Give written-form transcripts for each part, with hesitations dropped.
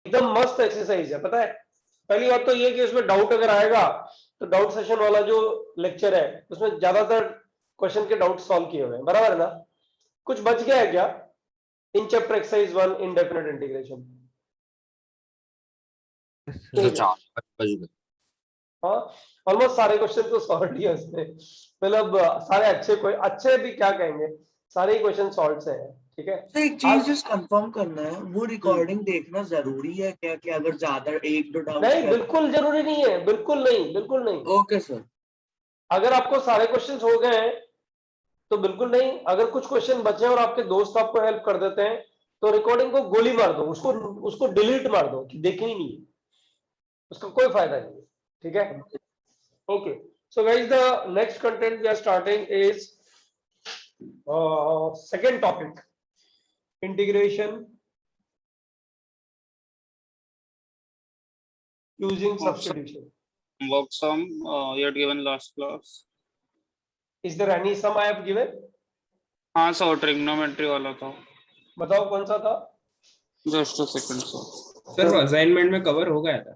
एकदम मस्त एक्सरसाइज है, पता है। पहली बात तो ये कि उसमें डाउट अगर आएगा तो डाउट सेशन वाला जो लेक्चर है उसमें ज्यादातर क्वेश्चन के डाउट सॉल्व किए हुए हैं, बराबर है ना। कुछ बच गया है क्या in chapter exercise 1 indefinite integration? हाँ, ऑलमोस्ट सारे क्वेश्चन तो सॉल्व किए उसने, मतलब सारे अच्छे भी क्या कहेंगे, सारे ही क्वेश्चन सॉल्व से हैं, ठीक है। तो एक चीज जस्ट कंफर्म करना है, वो रिकॉर्डिंग देखना जरूरी है क्या कि अगर ज्यादा एक दो डाउट नहीं, बिल्कुल जरूरी नहीं है, बिल्कुल नहीं, बिल्कुल नहीं। Okay sir. अगर आपको सारे क्वेश्चन हो गए हैं तो बिल्कुल नहीं, अगर कुछ क्वेश्चन बचे और आपके दोस्त आपको हेल्प कर देते हैं तो रिकॉर्डिंग को गोली मार दो, उसको उसको डिलीट मार दो कि देखनी नहीं है, उसका कोई फायदा नहीं है, ठीक है। Okay, so guys the next content we are starting is second topic, integration using substitution. Work sum you had given last class. Is there any sum I have given? हाँ सर, ट्रिग्नोमेट्री वाला था। बताओ कौन सा था? Just a second sir assignment में cover हो गया था।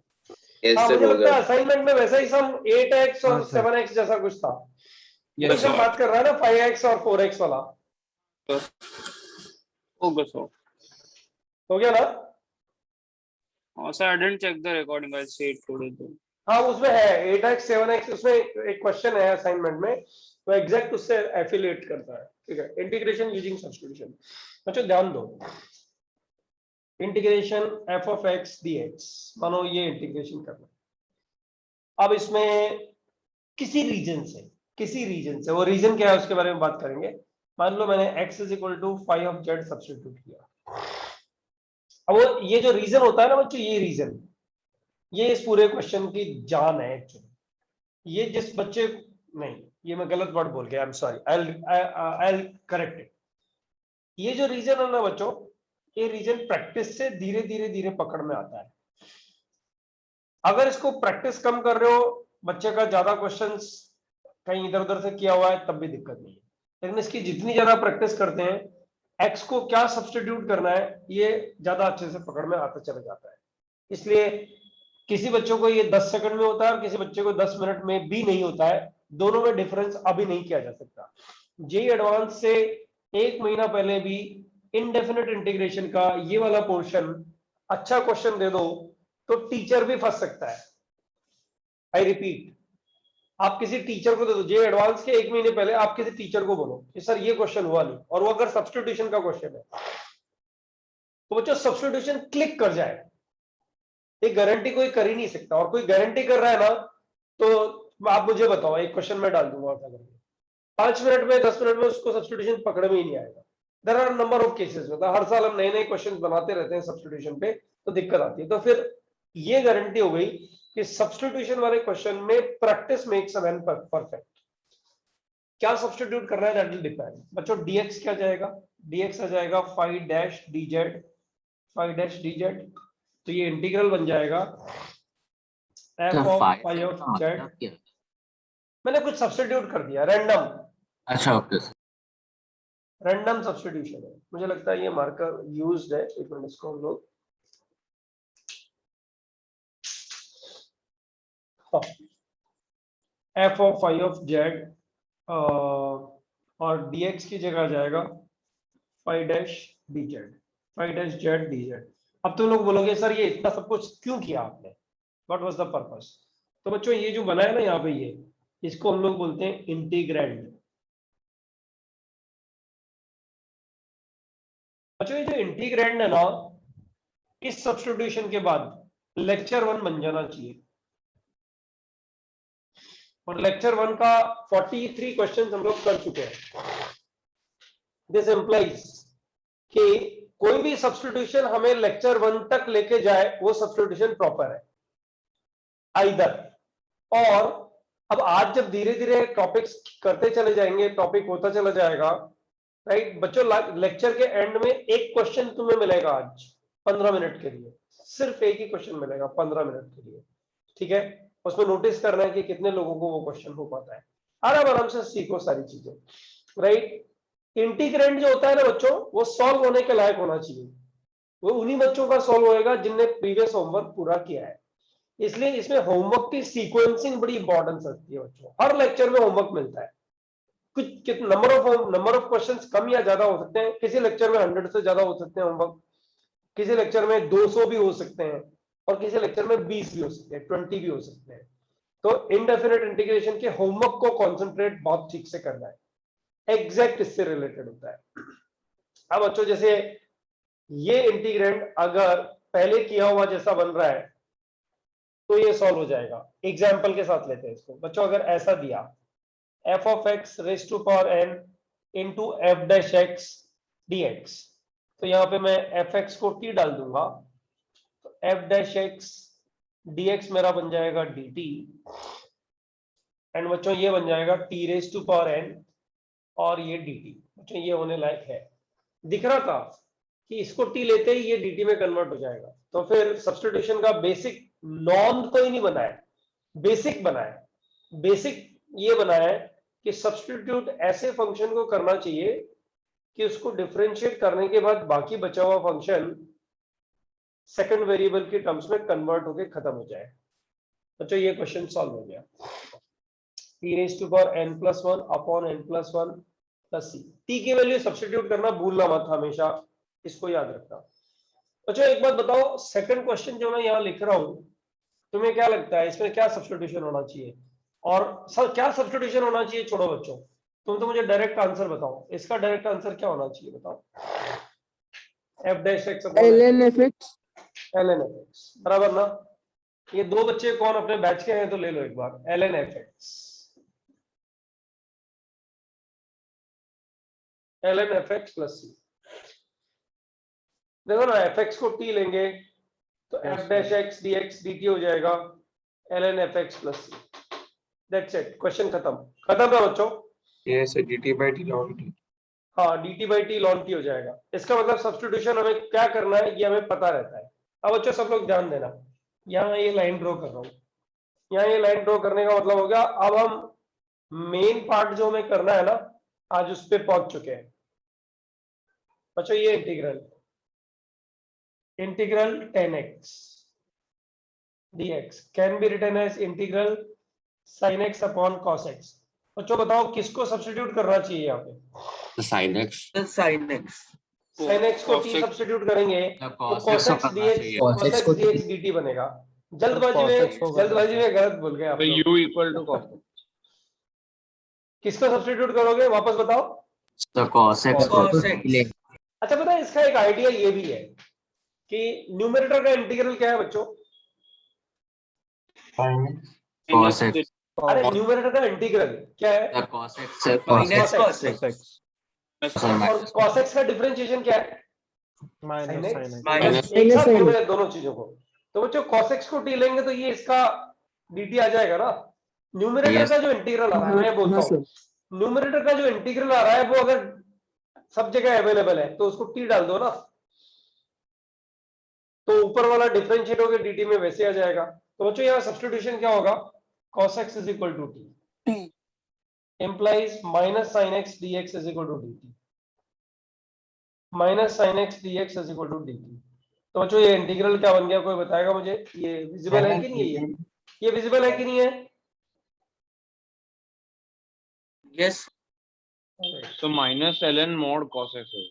हाँ, मुझे लगता है असाइनमेंट में वैसा ही सम 8x और 7x जैसा कुछ था। ये सब बात कर रहा है ना 5x और 4x वाला। ओके सर, हो गया ना? Sir I didn't check the recording, I see it today. हाँ, उसमें है 8x 7x, उसमें एक क्वेश्चन है असाइनमेंट में, तो एग्जैक्ट उससे एफिलिएट करता है, ठीक है। इंटीग्रेशन यूजिंग सब्स्टिट्यूशन, बच्चों ध्यान दो, integration f of x dx, मानो ये इंटीग्रेशन करना, अब इसमें किसी रीजन से, वो रीजन क्या है उसके बारे में बात करेंगे। मान लो मैंने x is equal to 5 of z substitute किया। अब वो ये जो रीजन होता है ना बच्चों, ये रीजन, ये इस पूरे क्वेश्चन की जान है एक्चुअली। ये जिस बच्चे, नहीं ये मैं गलत वर्ड बोल गया, आई am sorry, I will correct it. ये जो रीजन है ना बच्चों, ये रीजन प्रैक्टिस से धीरे धीरे धीरे पकड़ में आता है। अगर इसको प्रैक्टिस कम कर रहे हो, बच्चे का ज्यादा क्वेश्चंस कहीं इधर उधर से किया हुआ है, तब भी दिक्कत नहीं है। लेकिन इसकी जितनी ज्यादा प्रैक्टिस करते हैं, एक्स को क्या सब्स्टिट्यूट करना है, ये ज्यादा अच्छे से पकड़ में आता चला जाता है। इसलिए किसी बच्चों को ये 10 सेकंड में होता है और किसी बच्चे को 10 मिनट में भी नहीं होता है, दोनों में डिफरेंस अभी नहीं किया जा सकता। जेईई एडवांस से 1 महीना पहले भी इनडेफिनेट इंटीग्रेशन का ये वाला पोर्शन अच्छा क्वेश्चन दे दो तो टीचर भी फंस सकता है। आई रिपीट, आप किसी टीचर को दे दो, जेईई एडवांस के 1 महीने पहले आप किसी टीचर को बोलो कि सर ये क्वेश्चन हुआ नहीं, और वो अगर सब्स्टिट्यूशन का क्वेश्चन है तो बच्चों सब्स्टिट्यूशन क्लिक कर जाए, ये गारंटी कोई कर ही नहीं सकता। और कोई गारंटी कर रहा है ना तो आप मुझे बताओ, एक क्वेश्चन में डाल दूंगा, 5 मिनट में 10 मिनट में उसको सब्स्टिट्यूशन पकड़ में ही नहीं आएगा। There are number of cases, मतलब हर साल हम नए नए क्वेश्चन बनाते रहते हैं सब्स्टिट्यूशन पे, तो दिक्कत आती है। तो फिर ये गारंटी हो गई कि सब्स्टिट्यूशन वाले क्वेश्चन में practice makes a man perfect. क्या सब्स्टिट्यूट करना है दैट विल डिपेंड। बच्चों dx क्या जाएगा, dx आ जाएगा 5 डैश dz, 5 डैश dz, तो ये इंटीग्रल बन जाएगा f ऑफ 5 ऑफ z। मैंने कुछ सब्स्टिट्यूट कर दिया रैंडम। अच्छा ओके, रैंडम सब्स्टिट्यूशन है, मुझे लगता है ये मार्कर यूज्ड है, एक मिनट इसको हम लोग, f ऑफ 5 ऑफ z और dx की जगह आ जाएगा 5 dash dz, 5 dash z dz। अब तुम लोग बोलोगे सर ये इतना सब कुछ क्यों किया आपने, व्हाट वाज द पर्पस। तो बच्चों ये जो बना है ना यहाँ पे, ये इसको हम लोग बोलते हैं इंटीग्रैंड। अच्छा, ये जो इंटीग्रैंड है ना, इस सब्स्टिट्यूशन के बाद लेक्चर 1 बन जाना चाहिए। और लेक्चर 1 का 43 क्वेश्चन हम लोग कर चुके हैं। दिस इंप्लाइज कि कोई भी सब्स्टिट्यूशन हमें लेक्चर 1 तक लेके जाए वो सब्स्टिट्यूशन प्रॉपर है आइदर। और अब आज जब धीरे धीरे टॉपिक्स करते चले जाएंगे, टॉपिक होता चला जाएगा, राइट बच्चों, लेक्चर के एंड में एक क्वेश्चन तुम्हें मिलेगा आज 15 मिनट के लिए, सिर्फ एक ही क्वेश्चन मिलेगा 15 मिनट के लिए, ठीक है। उसमें नोटिस करना है कि कितने लोगों को वो क्वेश्चन हो पाता है। आराम से सीखो सारी चीजें, राइट। इंटीग्रेंड जो होता है ना बच्चों, वो सॉल्व होने के लायक होना चाहिए। वो उन्हीं बच्चों का सॉल्व होएगा जिनने प्रीवियस होमवर्क पूरा किया है। इसलिए इसमें होमवर्क की सीक्वेंसिंग बड़ी इंपॉर्टेंस रखती है बच्चों। हर लेक्चर में होमवर्क मिलता है, कुछ नंबर ऑफ क्वेश्चंस कम या ज्यादा हो सकते हैं। किसी लेक्चर में 100 से ज्यादा हो सकते हैं होमवर्क, किसी लेक्चर में 200 भी हो सकते हैं, और किसी लेक्चर में 20 भी हो सकते हैं, 20 भी हो सकते हैं। तो इनडेफिनेट इंटीग्रेशन के होमवर्क को कॉन्सेंट्रेट बहुत ठीक से करना है, एग्जैक्ट इससे रिलेटेड होता है। अब बच्चों जैसे ये इंटीग्रेंड अगर पहले किया हुआ जैसा बन रहा है तो ये सॉल्व हो जाएगा। एग्जाम्पल के साथ लेते हैं इसको बच्चों। अगर ऐसा दिया f of x raised to power n into f dash x dx, तो यहां पे मैं fx को t डाल दूंगा, तो f dash x dx मेरा बन जाएगा dt, एंड बच्चों ये बन जाएगा t raised to power n, और ये dt। बच्चों ये होने लायक है। दिख रहा था कि इसको t लेते ही ये dt में कन्वर्ट हो जाएगा। तो फिर सब्स्टिट्यूशन का बेसिक नॉर्म तो ही नहीं बनाया, बेसिक बनाया। बेसिक ये बनाया है कि सब्स्टिट्यूट ऐसे फंक्शन को करना चाहिए कि उसको डिफरेंशिएट करने के बाद बाकी बचा हुआ फंक्शन सेकंड वेरिएबल के टर्म्स में कन्वर्ट होके खत्म हो जाए। बच्चों ये क्वेश्चन सॉल्व हो गया। t raised to power n plus 1 upon n plus 1 plus c। t की वैल्यू सब्स्टिट्यूट करना भूलना मत, हमेशा इसको याद रखना। बच्चों एक बात बताओ, सेकंड क्वेश्चन जो मैं यहाँ लिख रहा हूं, तुम्हें क्या लगता है इसमें क्या सब्स्टिट्यूशन होना चाहिए? और क्या सब्स्टिट्यूशन होना चाहिए छोड़ो बच्चों, तुम तो मुझे डायरेक्ट आंसर बताओ, इसका डायरेक्ट आंसर क्या होना चाहिए बताओ। f dash x ln fx, ln fx बराबर ना। ये दो बच्चे कौन अपने बैच के हैं तो ले लो एक बार, ln fx, ln fx plus c। देखो ना fx को t लेंगे तो f dash x dx dt हो जाएगा ln fx plus c। That's it, question खत्म। खत्म है बच्चों। ये से dt by t log t। हाँ dt by t ln t हो जाएगा। इसका मतलब सब्स्टिट्यूशन हमें क्या करना है ये हमें पता रहता है। अब बच्चों सब लोग ध्यान देना, यहाँ ये लाइन ड्रॉ कर रहा हूँ। यहाँ ये लाइन ड्रॉ करने का मतलब हो गया अब हम मेन पार्ट जो हमें करना है ना, आज उस पर पहुंच चुके हैं। बच्चों ये integral 10x dx can be written as integral sin x upon cos x। बच्चों बताओ किसको सब्स्टिट्यूट करना चाहिए यहाँ पे? sin x sin x sin x को t सब्स्टिट्यूट करेंगे तो cos x dx dt बनेगा। जल्दबाजी में गलत बोल गए आप लोग। u equal to cos x। किसको सब्स्टिट्यूट करोगे वापस बताओ? तो cos x cos x। अच्छा पता है इसका एक आइडिया ये भी है कि न्यूमरेटर का इंटीग्रल क्या है बच्चों? cos x अरे न्यूमरेटर का इंटीग्रल क्या है? cos x minus cos x और cos x का डिफरेंशिएशन क्या है? minus एक साथ बोलो ये दोनों चीजों को। तो बच्चों cos x को t लेंगे तो ये इसका dt आ जाएगा ना। न्यूमरेटर का जो इंटीग्रल आ रहा है, मैं बोलता हूँ न्यूमरेटर का जो इंटीग्रल आ रहा है वो अगर सब जगह अवेलेबल है तो उसको t डाल दो ना, तो ऊपर वाला डिफरेंशिएट होकर dt में वैसे आ जाएगा। तो बच्चों यहाँ सब्स्टिट्यूशन क्या होगा? cos x is equal to t implies minus sin x dx is equal to dt, minus sin x dx is equal to dt। तो बच्चों ये इंटीग्रल क्या बन गया, कोई बताएगा मुझे? ये विजिबल है कि नहीं है? ये विजिबल है कि नहीं है? yes तो minus ln mod cos x है।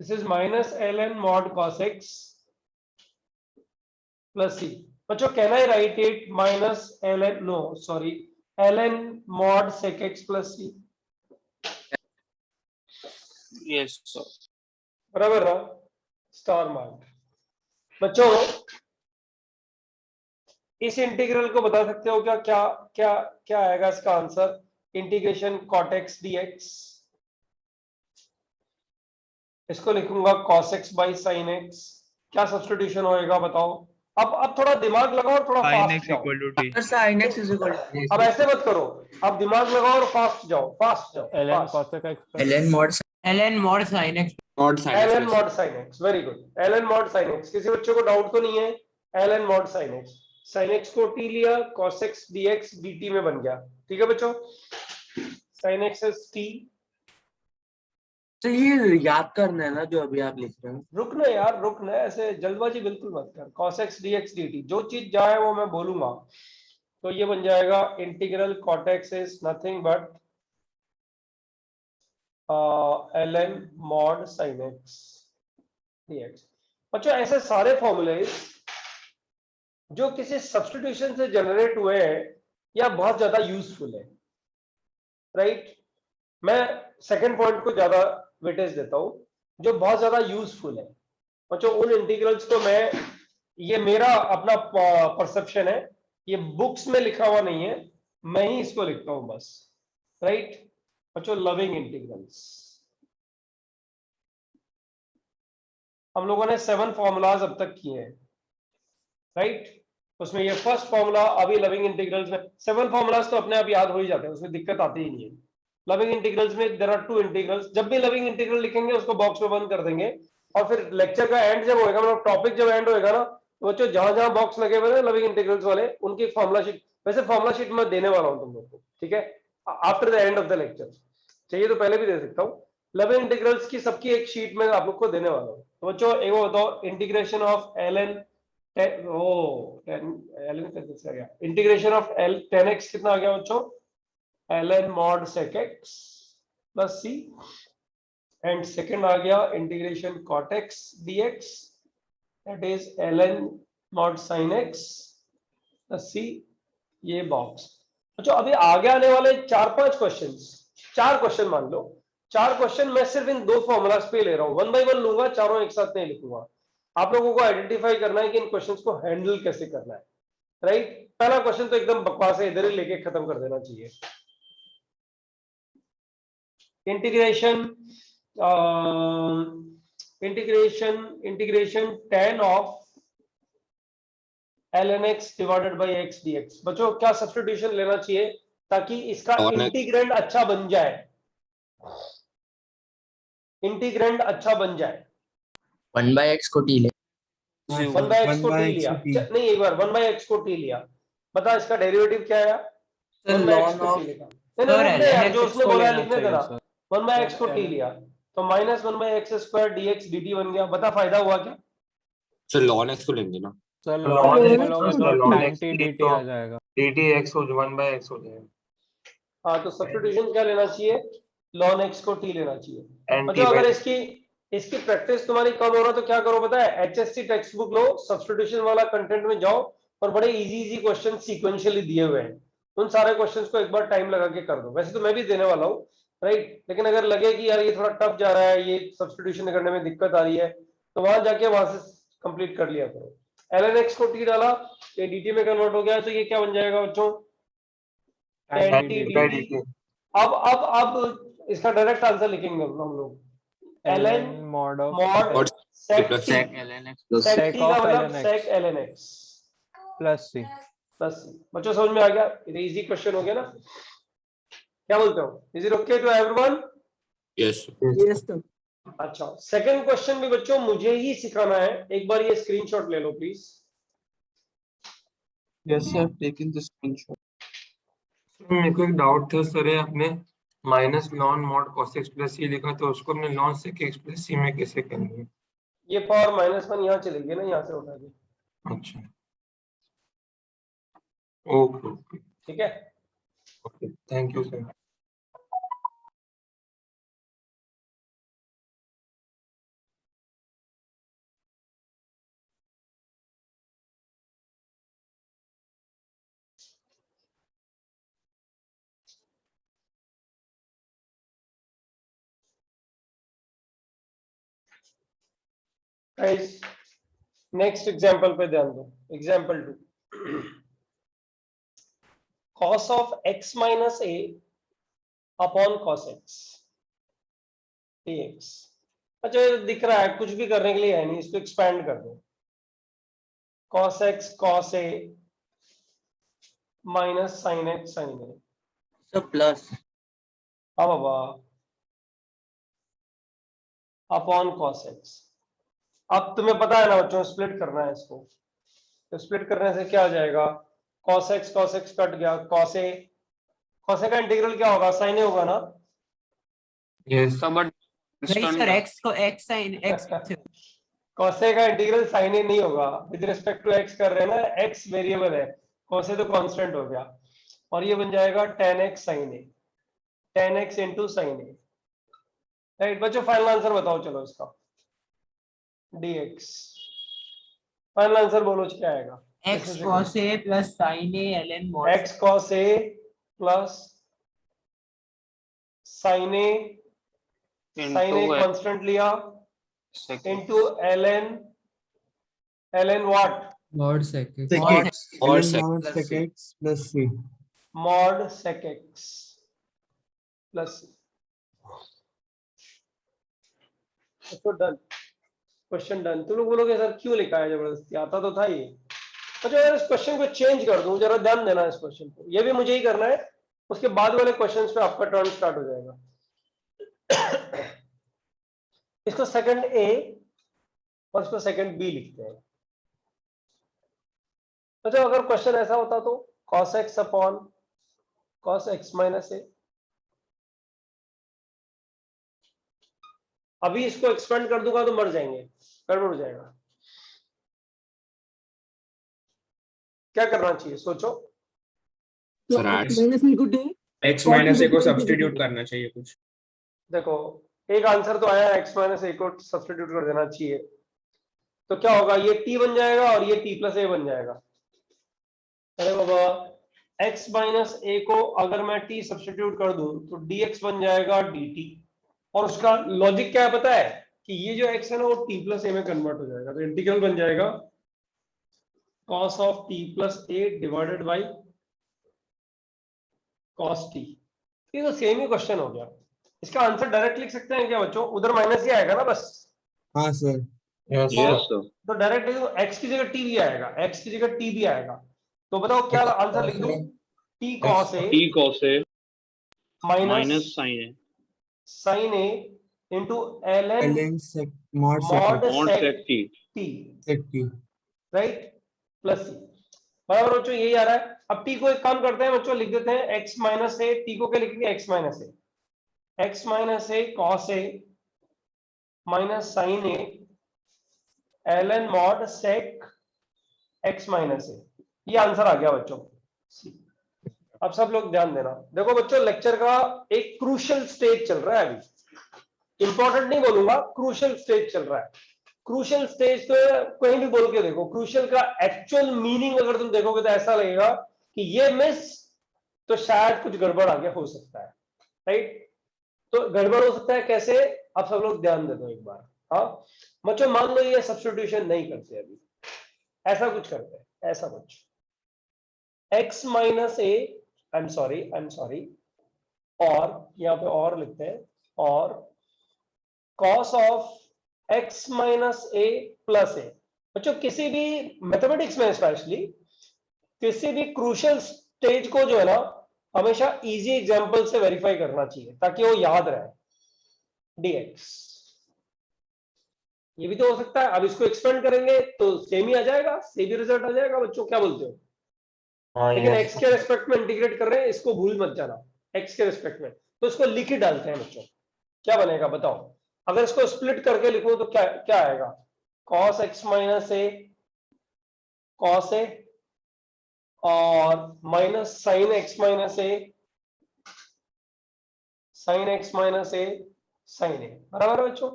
This is minus ln mod cos x plus c। बच्चों can I write it minus ln, no sorry, ln mod sec x plus c? Yes sir। बराबर ना, star mark. बच्चों इस integral को बता सकते हो क्या क्या क्या क्या आएगा इसका answer? Integration cot x dx, इसको लिखूंगा cos x by sin x। क्या सब्स्टिट्यूशन होएगा बताओ? अब थोड़ा दिमाग लगाओ और थोड़ा फास्ट जाओ। sin x is equal to अब ऐसे मत करो, अब दिमाग लगाओ और फास्ट जाओ, फास्ट जाओ। ln mod sin x ln mod sin x, very good. ln mod sin x, किसी बच्चों को डाउट तो नहीं है? ln mod sin x, sin x को t लिया, cos x dx dt में बन गया। ठीक है बच्चों, sin x is t, तो ये याद करना है ना जो अभी आप लिख रहे हो? रुकना यार, रुकना, ऐसे जल्दबाजी बिल्कुल मत कर। cos x dx dt जो चीज जाए वो मैं बोलूंगा, तो ये बन जाएगा integral cot x is nothing but ln mod sin x dx। बच्चों ऐसे सारे फॉर्मूले जो किसी सब्स्टिट्यूशन से जनरेट हुए हैं या बहुत ज्यादा यूजफुल है, राइट। मैं सेकंड पॉइंट को ज्यादा वेटेज देता हूं, जो बहुत ज्यादा यूजफुल है। बच्चों उन इंटीग्रल्स को मैं, ये मेरा अपना परसेप्शन है, ये बुक्स में लिखा हुआ नहीं है, मैं ही इसको लिखता हूं बस, राइट। बच्चों लविंग इंटीग्रल्स, हम लोगों ने 7 फॉर्मूलाज अब तक किए हैं, राइट। उसमें ये फर्स्ट फॉर्मूला, अभी लविंग इंटीग्रल्स में 7 फॉर्मूलाज तो अपने आप याद हो ही जाते हैं, उसमें दिक्कत आती ही नहीं है। लविंग इंटीग्रल्स में देयर आर 2 इंटीग्रल्स। जब भी लविंग इंटीग्रल लिखेंगे उसको बॉक्स में बंद कर देंगे, और फिर लेक्चर का एंड जब होएगा, मतलब टॉपिक जब एंड होएगा ना, तो बच्चों जहां जहां बॉक्स लगे हुए हैं लविंग इंटीग्रल्स वाले, उनकी फॉर्मूला शीट, वैसे फॉर्मूला शीट मैं देने वाला हूं तुम लोग को, ठीक है, after the end of the lecture. चाहिए तो पहले भी दे सकता हूँ। लविंग इंटीग्रल्स की सबकी एक शीट में आप लोग को देने वाला हूँ। तो बच्चों एक वो बताओ, integration of integration of L 10x कितना आ गया बच्चों? ln mod sec x plus c, and second आ गया integration cot x dx, that is ln mod sin x plus c, ये बॉक्स। अच्छा अभी आगे आने वाले 4-5 क्वेश्चंस, 4 क्वेश्चन मान लो, 4 क्वेश्चन मैं सिर्फ इन 2 फॉर्मूलाज पे ले रहा हूं, 1 बाय 1 लूंगा, चारों एक साथ नहीं लिखूंगा। आप लोगों को आइडेंटिफाई करना है कि इन क्वेश्चंस को हैंडल कैसे करना है, राइट। पहला क्वेश्चन तो एकदम बकवास है, इधर ही लेके खत्म कर देना चाहिए। Integration tan of ln x divided by x dx। बच्चों क्या सब्स्टिट्यूशन लेना चाहिए ताकि इसका इंटीग्रैंड अच्छा बन जाए, इंटीग्रैंड अच्छा बन जाए? 1/x को t ले। 1/x को t लिया, नहीं एक बार 1/x को t लिया, बता इसका डेरिवेटिव क्या आया? 1/x को t लिखा, नहीं रुकने यार, जो उसने बोला है लिखने देना। 1/x को t लिया तो minus 1/x square dx dt बन गया। बता फायदा हुआ क्या? सर ln x को लेंगे ना, ln ln ln x x dt आ जाएगा। dt x हो 1/x हो जाएगा। हाँ तो सब्स्टिट्यूशन क्या लेना चाहिए? ln x को t लेना चाहिए। And मतलब t अगर by इसकी प्रैक्टिस तुम्हारी कम हो रहा तो क्या करो पता है, HSC टेक्स्ट बुक लो, सब्स्टिट्यूशन वाला कंटेंट में जाओ, और बड़े इजी क्वेश्चन सीक्वेंशियली दिए हुए हैं, उन सारे क्वेश्चंस को एक बार टाइम लगा के कर दो। वैसे तो मैं भी देने वाला हूँ, राइट, लेकिन अगर लगे कि यार ये थोड़ा टफ जा रहा है, ये सब्स्टिट्यूशन करने में दिक्कत आ रही है, तो वहां जाके वहां से कंप्लीट कर लिया करो। ln x को t डाला, ये dt में कन्वर्ट हो गया, तो ये क्या बन जाएगा बच्चों? tan t dt। अब इसका डायरेक्ट आंसर लिखेंगे हम लोग, ln mod sec t, sec ln x plus sec t का मतलब sec ln x plus c। बच्चों समझ में आ गया? ये इजी क्वेश्चन हो गया ना, क्या बोलते हो? Is it okay to everyone? Yes अच्छा सेकंड क्वेश्चन भी बच्चों मुझे ही सिखाना है, एक बार ये स्क्रीनशॉट ले लो please. yes sir taking the screenshot। मेरे को एक डाउट था सर, ये आपने minus lawn mod cos x plus c लिखा, तो उसको हमने lawn sec x plus c में कैसे करेंगे? ये पावर -1 यहाँ चलेगी ना, यहाँ से उठा के। अच्छा ओके ओके ठीक है, okay, thank you sir. Guys next example पे ध्यान दो, example 2, cos of x minus a upon cos x dx। अच्छा ये दिख रहा है, कुछ भी करने के लिए है नहीं, इसको एक्सपैंड कर दो, cos x cos a minus sin x sin a, सब प्लस अब बाबा अपॉन cos x। अब तुम्हें पता है ना बच्चों, स्प्लिट करना है इसको, तो स्प्लिट करने से क्या आ जाएगा? cos x कट गया, cos a का इंटीग्रल क्या होगा? sin a होगा ना। यस सब नहीं Distant सर, का। x को x sin x कॉसे का इंटीग्रल साइन ए नहीं होगा, विद रिस्पेक्ट टू एक्स कर रहे हैं ना, एक्स वेरिएबल है, कॉसे तो कांस्टेंट हो गया, और ये बन जाएगा tan x sin a, tan x into sine A. Right बच्चों, फाइनल आंसर बताओ चलो इसका, dx फाइनल आंसर बोलो क्या आएगा? x cos a plus sin a ln mod x cos a plus sin a, sin a into constant लिया, sec into ln what? mod sec x sec mod x Mod ln sec mod sec x plus c mod sec x plus तो done, question done. तुम लोग बोलोगे sir क्यों लिखा है जबरदस्ती, आता तो था ये। अच्छा यार, इस क्वेश्चन को चेंज कर दूं, जरा ध्यान देना इस क्वेश्चन को, ये भी मुझे ही करना है, उसके बाद वाले क्वेश्चंस पे आपका टर्न स्टार्ट हो जाएगा। इसको सेकंड ए और इसको सेकंड बी लिखते हैं। अच्छा, अगर क्वेश्चन ऐसा होता तो cos x upon cos x minus a, अभी इसको एक्सपेंड कर दूंगा तो मर जाएंगे, गड़बड़ हो जाएगा। क्या करना चाहिए सोचो? सर x माइनस ए को सब्स्टिट्यूट करना चाहिए कुछ। देखो, एक आंसर तो आया, x माइनस ए को सब्स्टिट्यूट कर देना चाहिए, तो क्या होगा, ये t बन जाएगा और ये t प्लस ए बन जाएगा। अरे बाबा, x माइनस ए को अगर मैं t सब्स्टिट्यूट कर दूं तो dx बन जाएगा dt, और उसका लॉजिक क्या है पता है, कि ये जो x है ना वो t प्लस ए में कन्वर्ट हो जाएगा, तो इंटीग्रल बन जाएगा cos of t plus A divided by cos t। ये तो सेम ही क्वेश्चन हो गया, इसका आंसर डायरेक्ट लिख सकते हैं क्या बच्चों? उधर माइनस ही आएगा ना बस, हाँ सर यस तो डायरेक्ट x की जगह t भी आएगा, x की जगह t भी आएगा, तो बताओ क्या आंसर लिख दूं? t cos a t cos a minus minus sin a sin a into ln ln sec mod mod mod sec sec t t, sec t right, plus c बराबर बच्चों, यही आ रहा है। अब t को एक काम करते हैं बच्चों, लिख देते हैं x माइनस a, t को क्या लिखेंगे? x minus a, x minus a cos a minus sin a ln mod sec x minus a, ये आंसर आ गया बच्चों। अब सब लोग ध्यान देना, देखो बच्चों, लेक्चर का एक क्रूशियल स्टेज चल रहा है अभी, इंपॉर्टेंट नहीं बोलूंगा, क्रूशियल स्टेज चल रहा है। क्रूशियल स्टेज तो कहीं भी बोल के देखो, क्रूशियल का एक्चुअल मीनिंग अगर तुम देखोगे तो ऐसा लगेगा कि ये मिस, तो शायद कुछ गड़बड़ आगे हो सकता है, राइट? तो गड़बड़ हो सकता है कैसे, आप सब लोग ध्यान दे दो एक बार। हाँ बच्चों, मान लो ये सब्स्टिट्यूशन नहीं करते अभी, ऐसा कुछ करते हैं, ऐसा कुछ x minus a, I am sorry, और यहाँ पे और लिखते हैं, और cos of x minus a plus a. बच्चों, किसी भी मैथमेटिक्स में स्पेशली किसी भी क्रूशियल स्टेज को जो है ना, हमेशा इजी एग्जांपल से वेरीफाई करना चाहिए ताकि वो याद रहे। dx ये भी तो हो सकता है, अब इसको एक्सपेंड करेंगे तो सेम ही आ जाएगा, सेम ही रिजल्ट आ जाएगा बच्चों, क्या बोलते हो? लेकिन x के रेस्पेक्ट में इंटीग्रेट कर रहे हैं, इसको भूल मत जाना, x के रेस्पेक्ट में, तो इसको लिख ही डालते हैं बच्चों। क्या बनेगा बताओ? अगर इसको स्प्लिट करके लिखो तो क्या क्या आएगा? cos x minus a cos a और minus sin x minus a sin x minus a sin a, बराबर है बच्चों?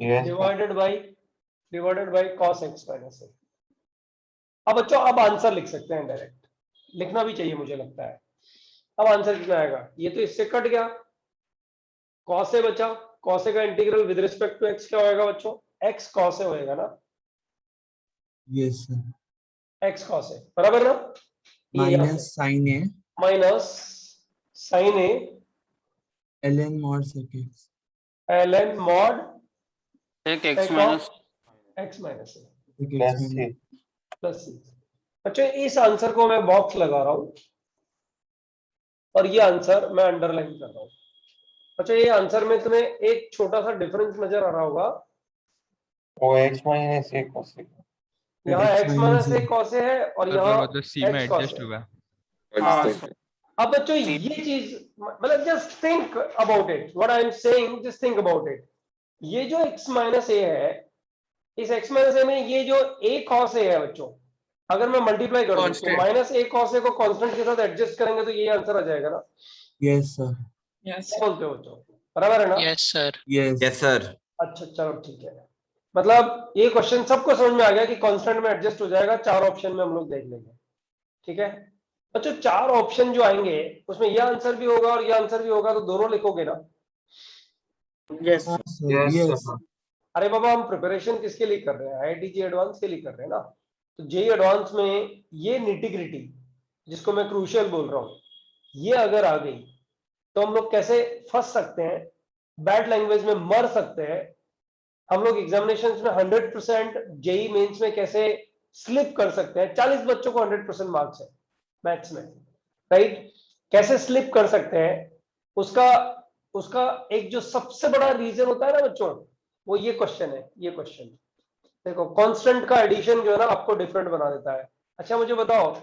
Divided by cos x minus a. अब बच्चों, अब आंसर लिख सकते हैं डायरेक्ट, लिखना भी चाहिए मुझे लगता है। अब आंसर कितना आएगा? ये तो इससे कट गया, cos ए बचा, cos ए का integral with respect to x क्या होएगा बच्चों? x cos ए होएगा ना, yes sir x cos a, बराबर ना? Minus sin a minus sin a ln mod sec x ln mod sec x sec minus of x minus A plus plus c। अच्छा, इस answer को मैं box लगा रहा हूं और ये आंसर मैं अंडरलाइन कर रहा हूं। अच्छा, ये आंसर में तुम्हें एक छोटा सा डिफरेंस नजर आ रहा होगा, वो x minus a cos a यहाँ x x minus a cos ए है और यहाँ मतलब सी में x cos एडजस्ट ए। हुआ। हाँ, अब बच्चों ये चीज मतलब just think about it, what I am saying, just think about it. ये जो x माइनस ए है, इस x माइनस ए में ये जो a cos a है बच्चों, अगर मैं मल्टीप्लाई कर दूं तो Constant. Minus a cos a को कांस्टेंट के साथ एडजस्ट करेंगे तो ये आंसर आ जाएगा ना। Yes sir. क्या बोलते हो बच्चों, बराबर है ना? Yes, sir. Yes yes sir. अच्छा चलो ठीक है, मतलब ये क्वेश्चन सबको समझ में आ गया कि कांस्टेंट में एडजस्ट हो जाएगा, 4 ऑप्शन में हम लोग देख लेंगे, ठीक है। अच्छा 4 ऑप्शन जो आएंगे उसमें ये आंसर भी होगा और ये आंसर भी होगा, तो दोनों लिखोगे ना? Yes yes yes sir. अरे बाबा हम प्रिपरेशन किसके लिए कर रहे हैं, IIT जी एडवांस के लिए कर रहे हैं ना। तो जेई एडवांस में ये निटिग्रिटी जिसको मैं क्रूशियल बोल रहा हूँ, ये अगर आ गई तो हम लोग कैसे फंस सकते हैं, बैड लैंग्वेज में मर सकते हैं, हम लोग एग्जामिनेशन में 100% जेई मेंस में कैसे स्लिप कर सकते हैं। 40 बच्चों को 100% मार्क्स है मैथ्स में, राइट? कैसे स्लिप कर सकते हैं, उसका उसका एक जो सबसे बड़ा रीजन होता है ना बच्चों, वो ये क्वेश्चन है। ये क्वेश्चन देखो, कांस्टेंट का एडिशन जो है ना आपको डिफरेंट बना देता है। अच्छा मुझे बताओ,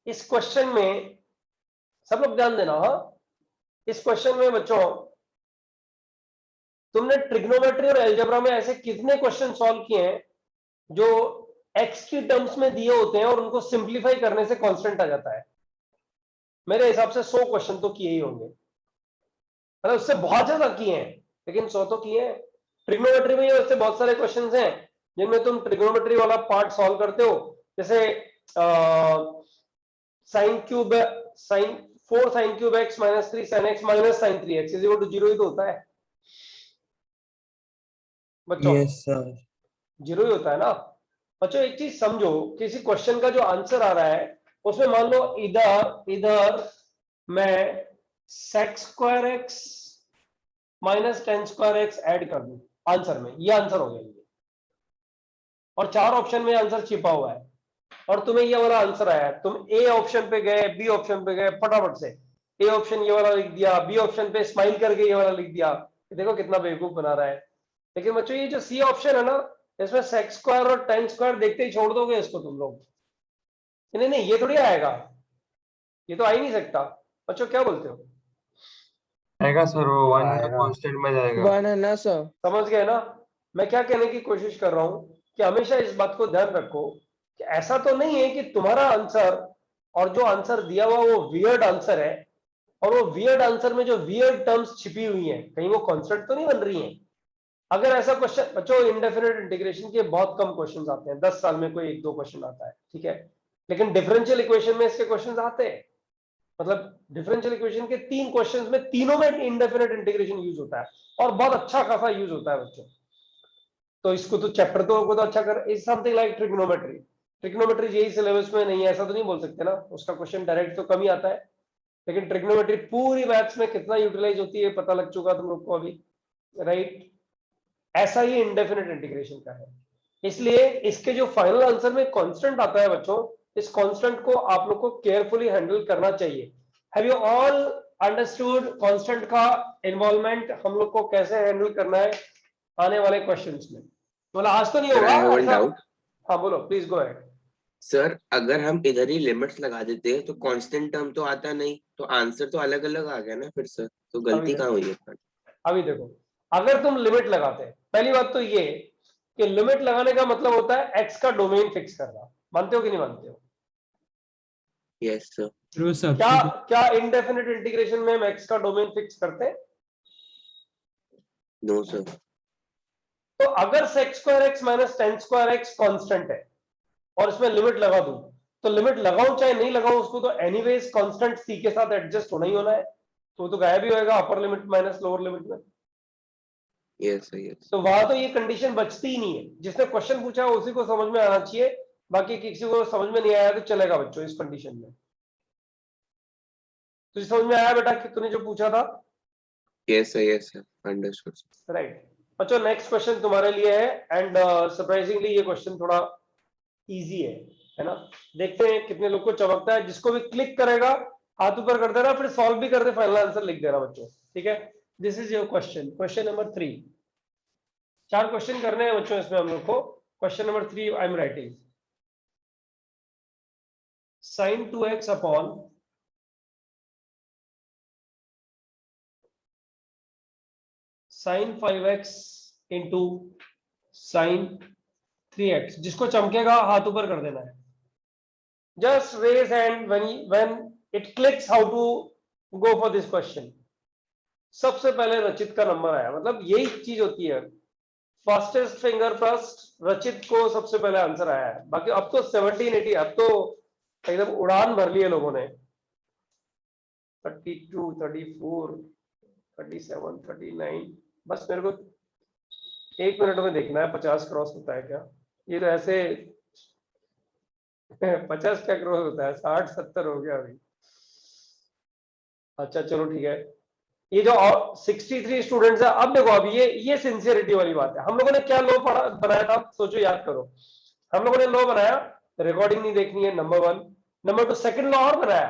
इस क्वेश्चन में सब लोग ध्यान देना, हाँ, इस क्वेश्चन में बच्चों तुमने ट्रिग्नोमेट्री और अलजेब्रा में ऐसे कितने क्वेश्चन सॉल्व किए हैं जो एक्स की टर्म्स में दिए होते हैं और उनको सिंप्लीफाई करने से कांस्टेंट आ जाता है? मेरे हिसाब से 100 क्वेश्चन तो किए ही होंगे, मतलब उससे बहुत ज्यादा किए हैं, लेकिन 100 तो किए हैं। ट्रिग्नोमेट्री में ऐसे बहुत सारे क्वेश्चंस हैं जिनमें तुम ट्रिग्नोमेट्री वाला पार्ट सॉल्व करते हो, जैसे sine cube sine 4 sine cube x minus 3 sine x minus sine 3 x is equal to 0 ही तो होता है बच्चों, यस सर। 0 ही होता है ना बच्चों। एक चीज समझो, किसी क्वेश्चन का जो आंसर आ रहा है उसमें मान लो इधर इधर मैं sec square x minus tan square x add कर दूं आंसर में, ये आंसर हो गया ये, और 4 ऑप्शन में आंसर छिपा हुआ है और तुम्हें ये वाला आंसर आया, तुम ए ऑप्शन पे गए, बी ऑप्शन पे गए, फटाफट से ए ऑप्शन ये वाला लिख दिया, बी ऑप्शन पे स्माइल करके ये वाला लिख दिया, देखो कितना बेवकूफ बना रहा है। लेकिन बच्चों ये जो सी ऑप्शन है ना, इसमें सेक्स स्क्वायर और टेन स्क्वायर देखते ही छोड़ दोगे इसको तुम लोग, नहीं नहीं ये थोड़ी आएगा, ये तो आ ही नहीं सकता। बच्चों क्या बोलते हो? आएगा सर, वो 1 आएगा। कांस्टेंट में जाएगा। वन है ना सर? समझ गए ना मैं क्या कहने की कोशिश कर रहा हूं, कि हमेशा इस बात को ध्यान रखो कि ऐसा तो नहीं है कि तुम्हारा आंसर और जो आंसर दिया हुआ वो वियर्ड आंसर है, और वो वियर्ड आंसर में जो वियर्ड टर्म्स छिपी हुई हैं कहीं वो कॉन्सेप्ट तो नहीं बन रही हैं। अगर ऐसा क्वेश्चन बच्चों, इंडेफिनेट इंटीग्रेशन के बहुत कम क्वेश्चन आते हैं, 10 साल में कोई 1-2 क्वेश्चन आता है, ठीक है, लेकिन डिफरेंशियल इक्वेशन में इसके क्वेश्चन आते हैं। मतलब डिफरेंशियल इक्वेशन के 3 क्वेश्चंस में तीनों में इंडेफिनेट इंटीग्रेशन यूज होता है और बहुत अच्छा खासा यूज होता है बच्चों। तो इसको तो चैप्टर को तो अच्छा कर, is something like trigonometry. Trigonometry यही सिलेबस में नहीं है ऐसा तो नहीं बोल सकते ना, उसका क्वेश्चन डायरेक्ट तो कम ही आता है, लेकिन ट्रिग्नोमेट्री पूरी मैथ्स में कितना यूटिलाइज होती है पता लग चुका तुम लोग को अभी, राइट? ऐसा ही इंडेफिनेट इंटीग्रेशन का है। इसलिए इसके जो फाइनल आंसर में कांस्टेंट आता है बच्चों, इस कांस्टेंट को आप लोग को केयरफुली हैंडल करना चाहिए। Have you all understood constant का इन्वॉल्वमेंट, हम लोग को कैसे हैंडल करना है आने वाले क्वेश्चंस में? बोला आज तो नहीं Sir, I have होगा one ऐसा? doubt. हाँ बोलो प्लीज गो अहेड। सर अगर हम इधर ही लिमिट्स लगा देते हैं तो कांस्टेंट टर्म तो आता नहीं, तो आंसर तो अलग अलग आ गया ना फिर सर, तो गलती कहाँ हुई है? अभी देखो, अगर तुम लिमिट लगाते हैं, पहली बात तो ये कि लिमिट लगाने का मतलब होता है एक्स का डोमेन फिक्स करना, मानते हो कि नहीं मानते हो? Yes sir. True क्या substitute. क्या इंडेफिनेट इंटीग्रेशन में हम एक्स का डोमेन फिक्स करते हैं? No sir. तो अगर sec square x minus tan square x constant है और इसमें लिमिट लगा दूं, तो लिमिट लगाऊं चाहे नहीं लगाऊं उसको तो एनीवेज कांस्टेंट सी के साथ एडजस्ट होना ही होना है, तो वो तो गायब ही होएगा upper limit minus lower limit में। Yes sir yes. तो वहां तो ये कंडीशन बचती ही नहीं है, जिसने क्वेश्चन पूछा है उसी को समझ में आना चाहिए, बाकी किसी को समझ में नहीं आया तो चलेगा बच्चों इस कंडीशन में। तुझे समझ में आया बेटा कि तूने जो पूछा था? Yes sir understood. राइट बच्चों, नेक्स्ट क्वेश्चन तुम्हारे लिए है एंड सरप्राइजिंगली ये क्वेश्चन थोड़ा इजी है ना? देखते हैं कितने लोग को चमकता है, जिसको भी क्लिक करेगा हाथ ऊपर कर देना, फिर सॉल्व भी कर दे, फाइनल आंसर लिख देना बच्चों, ठीक है? This is your question, question number 3। 4 question करने हैं बच्चों इसमें हम लोग को। Question number 3 I am writing sin 2x upon sin 5x into sine 3x। जिसको चमकेगा हाथ ऊपर कर देना है। Just raise hand when it clicks how to go for this question. सबसे पहले रचित का नंबर आया, मतलब यही चीज होती है, फास्टेस्ट फिंगर फर्स्ट, रचित को सबसे पहले आंसर आया है। बाकी अब तो 1780, अब तो एकदम उड़ान भर ली है लोगों ने। 32, 34, 37, 39, बस मेरे को 1 मिनट में देखना है 50 क्रॉस होता है क्या। ये तो ऐसे 50 क्या क्रॉस होता है, 60, 70 हो गया अभी। अच्छा चलो ठीक है। ये जो 63 स्टूडेंट्स है, अब देखो, अब ये सिंसियरिटी वाली बात है। हम लोगों ने क्या लॉ बनाया था, सोचो, याद करो। हम लोगों ने लॉ बनाया, रिकॉर्डिंग नहीं देखनी है, नंबर 1। नंबर 2, सेकंड लॉ और बनाया,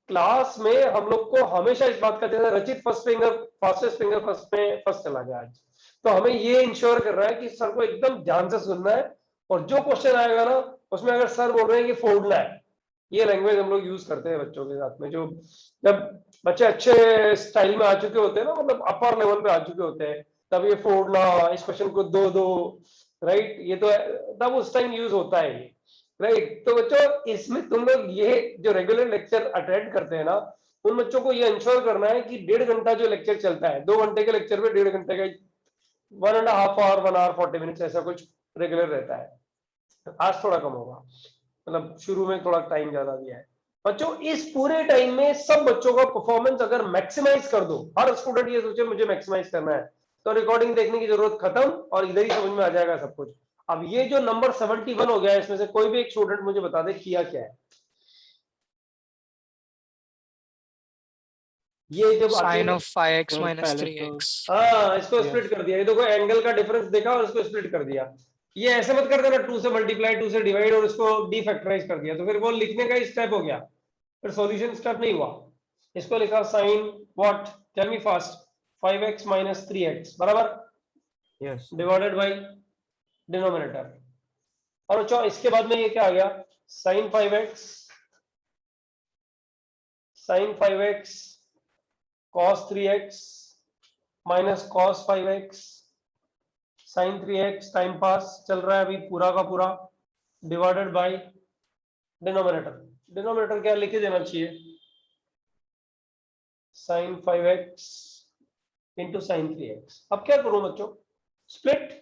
क्लास में हम लोग को हमेशा इस बात का ध्यान, रचित first finger fastest finger first में फर्स्ट चला गया आज, तो हमें ये इंश्योर कर रहा है कि सर को एकदम ध्यान से सुनना है, और जो क्वेश्चन आएगा ना उसमें अगर सर बोल रहे हैं कि फोड़ना है, ये लैंग्वेज हम लोग यूज करते हैं बच्चों के साथ में। जो जब बच्चे अच्छे स्टाइल में आ चुके होते हैं ना, मतलब अपर लेवल पे आ चुके होते हैं, तब ये फोड़ना, इस क्वेश्चन को दो राइट, ये तो तब उस टाइम यूज होता है ये, राइट। तो बच्चों, इसमें तुम लोग ये जो रेगुलर लेक्चर अटेंड करते हैं ना, उन बच्चों को ये इंश्योर करना है कि 1.5 घंटा जो लेक्चर चलता है, 2 घंटे के लेक्चर में 1.5 घंटे का 1.5 आवर 1 आवर 40 मिनट्स ऐसा कुछ रेगुलर रहता है। आज थोड़ा कम होगा, मतलब शुरू में थोड़ा टाइम ज्यादा दिया है। बच्चों, इस पूरे टाइम में सब बच्चों का परफॉर्मेंस अगर मैक्सिमाइज कर दो, हर स्टूडेंट ये सोचे मुझे मैक्सिमाइज करना है, तो रिकॉर्डिंग देखने की जरूरत खत्म, और इधर ही समझ में आ जाएगा सब कुछ। अब ये जो नंबर 71 हो गया है, इसमें से कोई भी एक स्टूडेंट मुझे बता दे किया क्या है। ये जब sign of 5x minus 3x। हाँ, इसको स्प्लिट कर दिया। ये देखो, एंगल का डिफरेंस देखा और इसको स्प्लिट कर दिया। ये ऐसे मत कर देना 2 से मल्टीप्लाई, 2 से डिवाइड और इसको डीफैक्टराइज कर दिया, तो फिर वो लिखने का ही स्टेप हो गया, फिर सॉल्यूशन स्टेप नहीं हुआ। इसको लिखा sine what, tell me fast, 5x minus 3x बराबर, यस, डिवाइडेड बाय डिनोमिनेटर। और बच्चों, इसके बाद में ये क्या आ गया, sine 5x cos 3x minus cos 5x sin 3x, time pass चल रहा है अभी पूरा का पूरा, डिवाइडेड बाय डिनोमिनेटर। डिनोमिनेटर क्या लिख के देना चाहिए, sin 5x into sine 3x। अब क्या करूं बच्चों, स्प्लिट।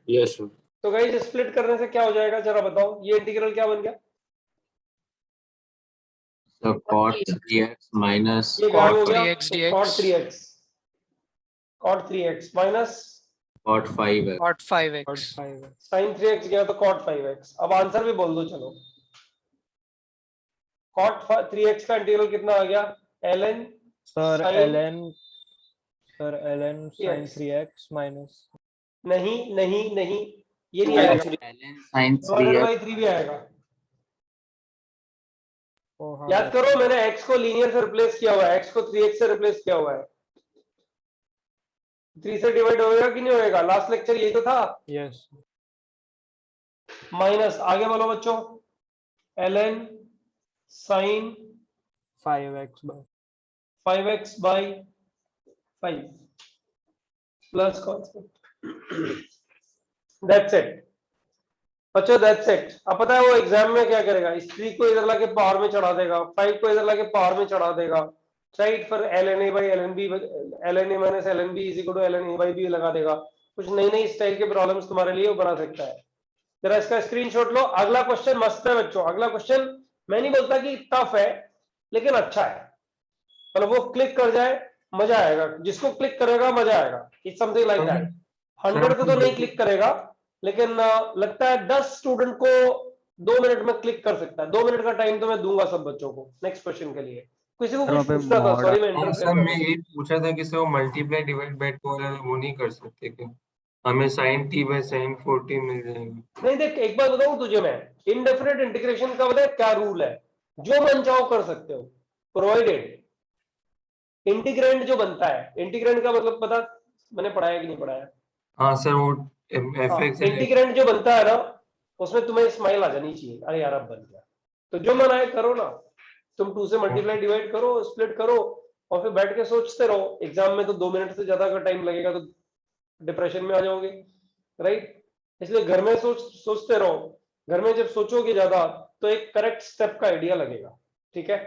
Yes sir. तो गाइस, स्प्लिट करने से क्या हो जाएगा जरा बताओ, ये इंटीग्रल क्या बन गया, So cot 3x minus ये गायब हो cot गया, 3x dx cot 3x minus cot 5x. cot 5x sin 3x गया तो cot 5x। अब आंसर भी बोल दो चलो, cot 3x का इंटीग्रल कितना आ गया, ln sir sin- ln sin 3x minus नहीं, ये नहीं आएगा, ln sin divided 3x. Bye 3 भी आएगा। ओ हाँ याद करो, मैंने x को लीनियर से रिप्लेस किया हुआ है, x को 3x से रिप्लेस किया हुआ है। 3 से डिवाइड होएगा कि नहीं होएगा, लास्ट लेक्चर यही तो था। यस माइनस, आगे बोलो बच्चों, ln sin 5x by 5x by 5 plus constant, that's it बच्चों, दैट्स इट। अब पता है वो एग्जाम में क्या करेगा, इस 3 को इधर लाके पावर में चढ़ा देगा, 5 को इधर लाके पावर में चढ़ा देगा, राइट। फिर ln a by ln b, ln a minus ln b is equal to ln a by b लगा देगा। कुछ नई नई स्टाइल के प्रॉब्लम्स तुम्हारे लिए वो बना सकता है। जरा इसका स्क्रीनशॉट लो। अगला क्वेश्चन मस्त है बच्चों, अगला क्वेश्चन मैं नहीं बोलता कि टफ है, लेकिन अच्छा है, मतलब वो क्लिक कर जाए मजा आएगा, जिसको क्लिक करेगा मजा आएगा, इट्स समथिंग लाइक दैट। 100 को तो नहीं क्लिक करेगा, लेकिन लगता है 10 स्टूडेंट को 2 मिनट में क्लिक कर सकता है। 2 मिनट का टाइम तो मैं दूंगा सब बच्चों को नेक्स्ट क्वेश्चन के लिए। किसी को कुछ पूछना था, सॉरी मैं हाँ सर, मैं इंटरप्रेट यही पूछा था कि सर वो मल्टीप्लाई डिवाइड बाय 2 वाला वो नहीं कर सकते क्या, हमें sin t by sin 4t मिल जाएगा। नहीं, देख एक बात बताऊं तुझे मैं, इनडेफिनेट इंटीग्रेशन का पता है क्या रूल है, जो मन चाहो कर सकते हो, प्रोवाइडेड इंटीग्रेंड जो बनता है, इंटीग्रेंड का मतलब पता मैंने पढ़ाया कि नहीं पढ़ाया। हाँ सर, वो fx इंटीग्रेंड जो बनता है ना, उसमें तुम्हें स्माइल आ जानी चाहिए, अरे यार अब बन गया, तो जो मन आए करो ना, तुम 2 से मल्टीप्लाई डिवाइड करो, स्प्लिट करो, और फिर बैठ के सोचते रहो। एग्जाम में तो 2 मिनट से ज्यादा का टाइम लगेगा, तो डिप्रेशन में आ जाओगे, राइट। इसलिए घर में सोचते रहो, घर में जब सोचोगे ज्यादा तो एक करेक्ट स्टेप का आइडिया लगेगा, ठीक है,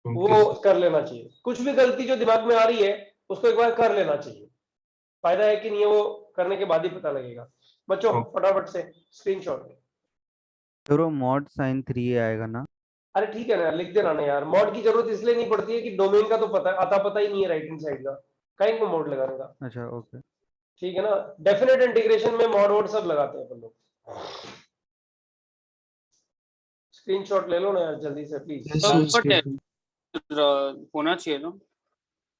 वो कर लेना चाहिए। कुछ भी गलती जो दिमाग में आ रही है उसको एक बार कर लेना चाहिए, फायदा है कि नहीं है वो करने के बाद ही पता लगेगा। बच्चों फटाफट से स्क्रीनशॉट। तो मॉड साइन 3 आएगा ना? अरे ठीक है ना, लिख देना ना यार। मॉड की जरूरत इसलिए नहीं पड़ती है कि डोमेन का तो पता पता ही नहीं है राइट हैंड साइड का, कहीं को मॉड लगाने का। अच्छा ओके। ठीक है ना, डेफिनेट इंटीग्रेशन में मॉड वॉड सब लगाते हैं अपन लोग। स्क्रीनशॉट ले लो ना यार जल्दी से प्लीज। होना चाहिए ना।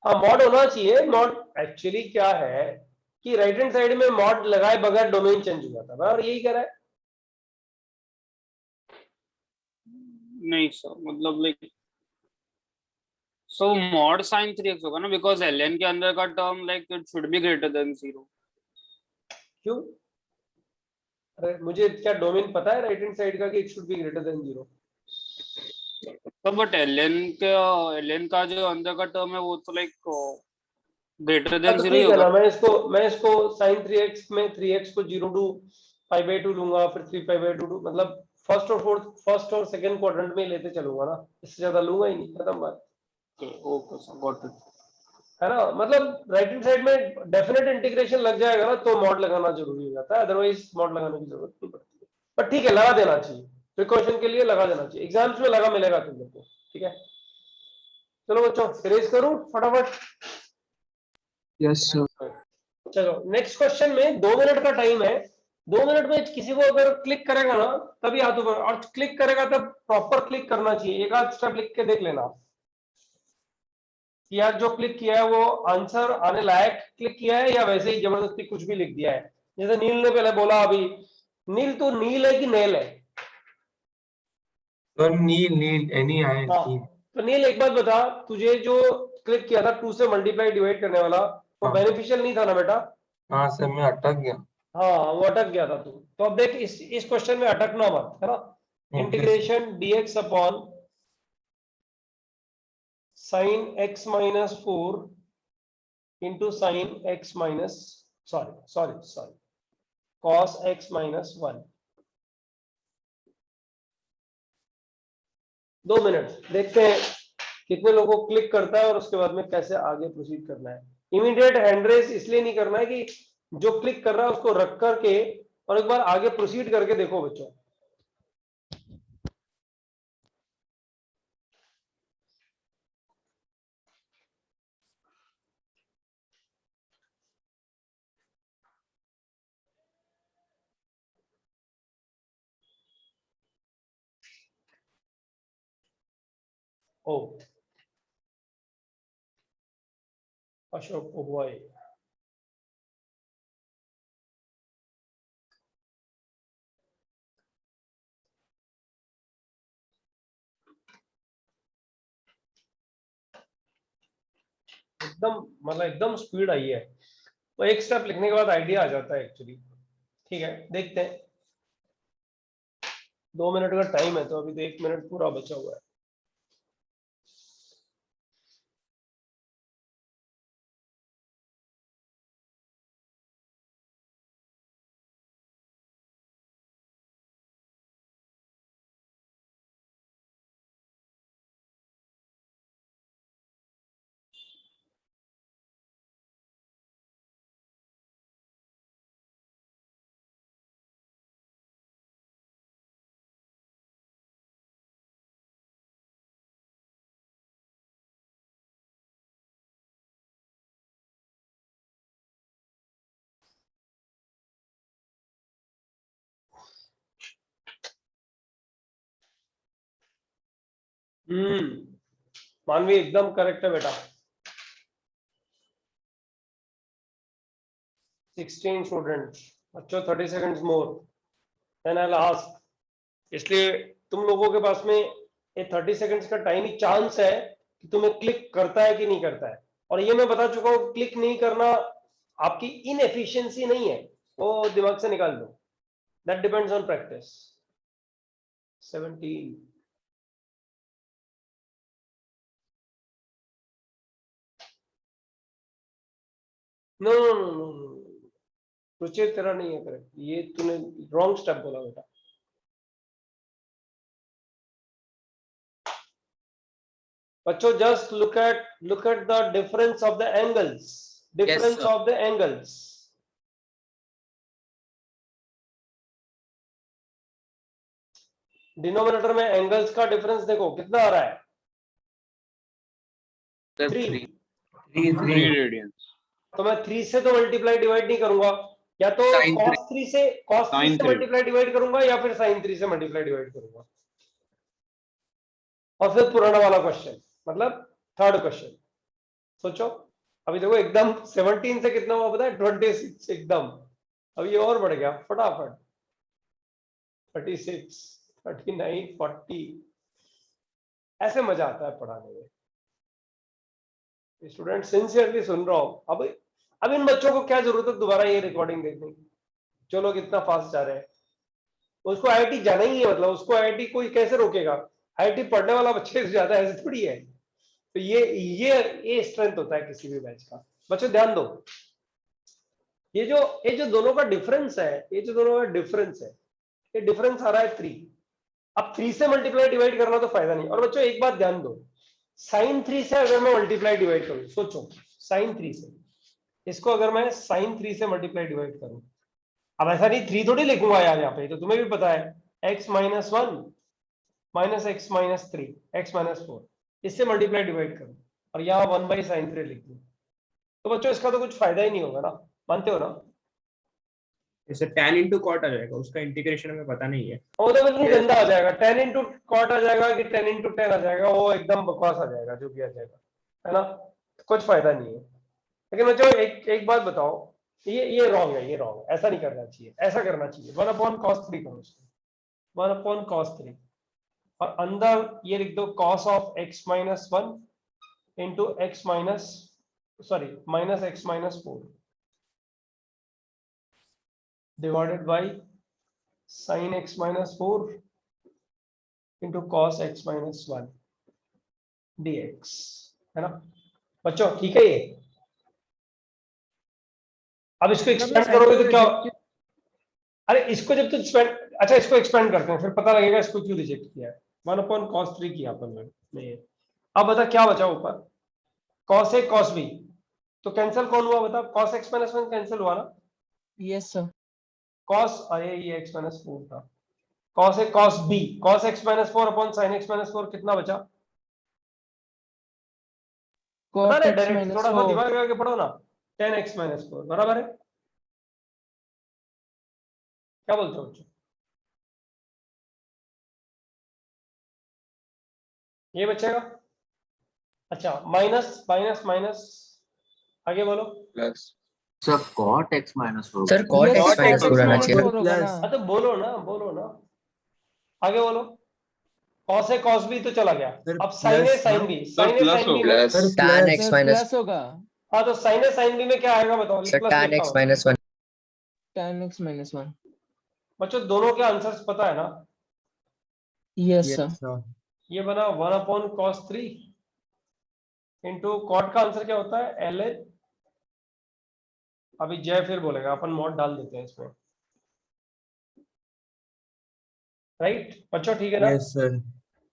हाँ मॉड होना चाहिए। मॉड एक्चुअली क्या है कि राइट हैंड साइड में मॉड लगाए बगैर डोमेन चेंज हो जाता है, और यही कह रहा है। नहीं सर, मतलब like so mod sine 3x होगा ना, बिकॉज ln के अंदर का term like it should be greater than 0। क्यों? अरे मुझे क्या डोमेन पता है राइट हैंड साइड का कि it should be greater than 0? तो बट ln का जो अंदर का टर्म है वो तो लाइक ग्रेटर देन 0 ही ठीक है ना, होगा। मैं इसको sin 3x में 3x को 0 to π/2 लूंगा, फिर 3 π/2 मतलब फर्स्ट और सेकंड क्वाड्रेंट में लेते चलूंगा ना, इससे ज्यादा लूंगा ही नहीं, खत्म बात। Okay sir, got it. है ना, मतलब राइट हैंड साइड में डेफिनेट इंटीग्रेशन लग जाएगा ना तो मॉड लगाना जरूरी हो जाता है, अदरवाइज मॉड लगाने की जरूरत नहीं पड़ती है। पर ठीक है, लगा देना चाहिए, प्रिकॉशन के लिए लगा देना चाहिए, एग्जाम्स में लगा मिलेगा तुम लोग को, ठीक है। चलो बच्चों रेज करूं फटाफट। Yes sir. चलो नेक्स्ट क्वेश्चन में 2 मिनट का टाइम है। 2 मिनट में किसी को अगर क्लिक करेगा ना तभी हाथ ऊपर, और क्लिक करेगा तब प्रॉपर क्लिक करना चाहिए। एक आध स्टेप लिख के देख लेना कि यार जो क्लिक किया है वो आंसर आने लायक क्लिक किया है या वैसे ही जबरदस्ती कुछ भी लिख दिया है। जैसे नील ने पहले बोला अभी, नील तो नील है कि नेल है? सर नील नील एनी आए हाँ, नील। तो नील एक बात बता, तुझे जो क्लिक किया था 2 से मल्टीप्लाई डिवाइड करने वाला, वो हाँ बेनिफिशियल नहीं था ना बेटा? हाँ सर, मैं अटक गया। हाँ वो अटक गया था तू। तो अब देख इस क्वेश्चन में अटकना मत, है ना। Integration dx upon sine x minus 4 into sine x minus sorry cos x minus 1। 2 minute देखते हैं कितने लोगों को क्लिक करता है और उसके बाद में कैसे आगे प्रोसीड करना है। इमीडिएट हैंड रेस इसलिए नहीं करना है कि जो क्लिक कर रहा है उसको रख करके और एक बार आगे प्रोसीड करके देखो बच्चों। ओ अशोक ओबॉय, एकदम मतलब एकदम स्पीड आई है। तो एक स्टेप लिखने के बाद आइडिया आ जाता है एक्चुअली। ठीक है देखते हैं, 2 मिनट का टाइम है तो अभी तो 1 मिनट पूरा बचा हुआ है। मानवी एकदम करेक्ट है बेटा। 16 स्टूडेंट्स, बच्चों 30 seconds more then I will ask. इसलिए तुम लोगों के पास में ये 30 सेकंड्स का टाइम चांस है कि तुम्हें क्लिक करता है कि नहीं करता है। और ये मैं बता चुका हूं, क्लिक नहीं करना आपकी इनएफिशिएंसी नहीं है, वो दिमाग से निकाल दो, that depends on practice. 17 no no no no Ruchi तेरा नहीं है करेक्ट, ये तूने रॉन्ग स्टेप बोला बेटा। बच्चों just look at the difference of the angles, difference sir. Of the angles. Denominator में एंगल्स का डिफरेंस देखो कितना आ रहा है, Sir, 3। 3 रेडियंस। तो मैं 3 से तो मल्टीप्लाई डिवाइड नहीं करूंगा, या तो Sin cos 3 से Sin 3 मल्टीप्लाई डिवाइड करूंगा या फिर sin 3 से मल्टीप्लाई डिवाइड करूंगा। और फिर पुराना वाला क्वेश्चन, मतलब थर्ड क्वेश्चन सोचो। अभी देखो एकदम 17 से कितना हुआ पता है, 26 एकदम। अब ये और बढ़ गया फटाफट, 36, 39, 40। ऐसे मजा आता है पढ़ाने में। स्टूडेंट सिंसियरली सुन रहा हूं। अब इन बच्चों को क्या जरूरत है दोबारा ये रिकॉर्डिंग देखने की, जो लोग इतना फास्ट जा रहे हैं। उसको आईआईटी जाना ही है, मतलब उसको आईआईटी कोई कैसे रोकेगा। आईआईटी पढ़ने वाला बच्चे से ज्यादा ऐसे थोड़ी है। तो ये स्ट्रेंथ होता है किसी भी बैच का। बच्चों ध्यान दो, ये जो दोनों का डिफरेंस है, ये डिफरेंस आ रहा है 3। अब 3 से मल्टीप्लाई डिवाइड करना तो फायदा नहीं। और बच्चों एक बात ध्यान दो, sin 3 से अगर मैं मल्टीप्लाई डिवाइड करूं, सोचो sin 3 से, इसको अगर मैं sin 3 से मल्टीप्लाई डिवाइड करूं, अब ऐसा नहीं 3 थोड़ी लिखूंगा यार यहाँ पे, तो तुम्हें भी पता है x minus 1 minus x minus 3 x minus 4, इससे मल्टीप्लाई डिवाइड करूं और यहाँ 1/sin3 लिख दूं, तो बच्चों इसका तो कुछ फायदा ही नहीं होगा ना, मानते हो ना। जैसे tan into cot आ जाएगा, उसका इंटीग्रेशन हमें पता नहीं है। वो तो बिल्कुल गंदा आ जाएगा, tan into cot आ जाएगा कि tan into tan आ जाएगा, वो एकदम बकवास आ जाएगा जो भी आ जाएगा, है ना। कुछ फायदा नहीं है। लेकिन बच्चों एक बात बताओ, ये रॉन्ग है, ये रॉन्ग है, ऐसा नहीं करना चाहिए। ऐसा करना चाहिए 1/cos3 करो, 1/cos3 और अंदर ये लिख दो cos of x minus 1 into x minus minus x minus 4 divided by sin x minus 4 into cos x minus 1 dx, है ना बच्चों। ठीक है ये। अब इसको एक्सपेंड करोगे तो क्या, अरे इसको जब तुम एक्सपेंड, अच्छा इसको एक्सपेंड करते हैं फिर पता लगेगा इसको क्यों रिजेक्ट किया है। 1/cos3 किया अपन ने। अब बता क्या बचा ऊपर, cos a cos b, तो कैंसिल कौन हुआ बता, cos x minus 1 कैंसिल हुआ ना। Yes, sir. cos, अरे ये x minus 4 था, cos a cos b, cos x minus 4 upon sin x minus 4 कितना बचा, Cot x डायरेक्ट minus थोड़ा सा 4. दिमाग लगा के पढ़ो ना, 10x minus 4 बराबर है, क्या बोलते हो बच्चों। ये बचेगा, अच्छा माइनस माइनस माइनस, आगे बोलो। Plus Sir, cot x minus 4. Sir, cot Yes, x cot minus x 4 आना minus चाहिए। 4 होगा ना। हाँ तो बोलो ना, आगे बोलो। cos a cos b तो चला गया, अब sin a sin b, sin a plus sin b में, plus Sir, tan Sir, x minus plus होगा। हाँ तो sin a sin b में क्या आएगा बताओ, Sir, प्लस tan लिखा x हुआ है। minus 1. Tan x minus 1. बच्चों दोनों के आंसर्स पता है ना, Yes, sir. ये बना 1/cos3 इंटू कॉट का आंसर क्या होता है ln, अभी जय फिर बोलेगा, अपन मॉड डाल देते हैं इसमें, राइट बच्चों, ठीक है ना। Yes, sir.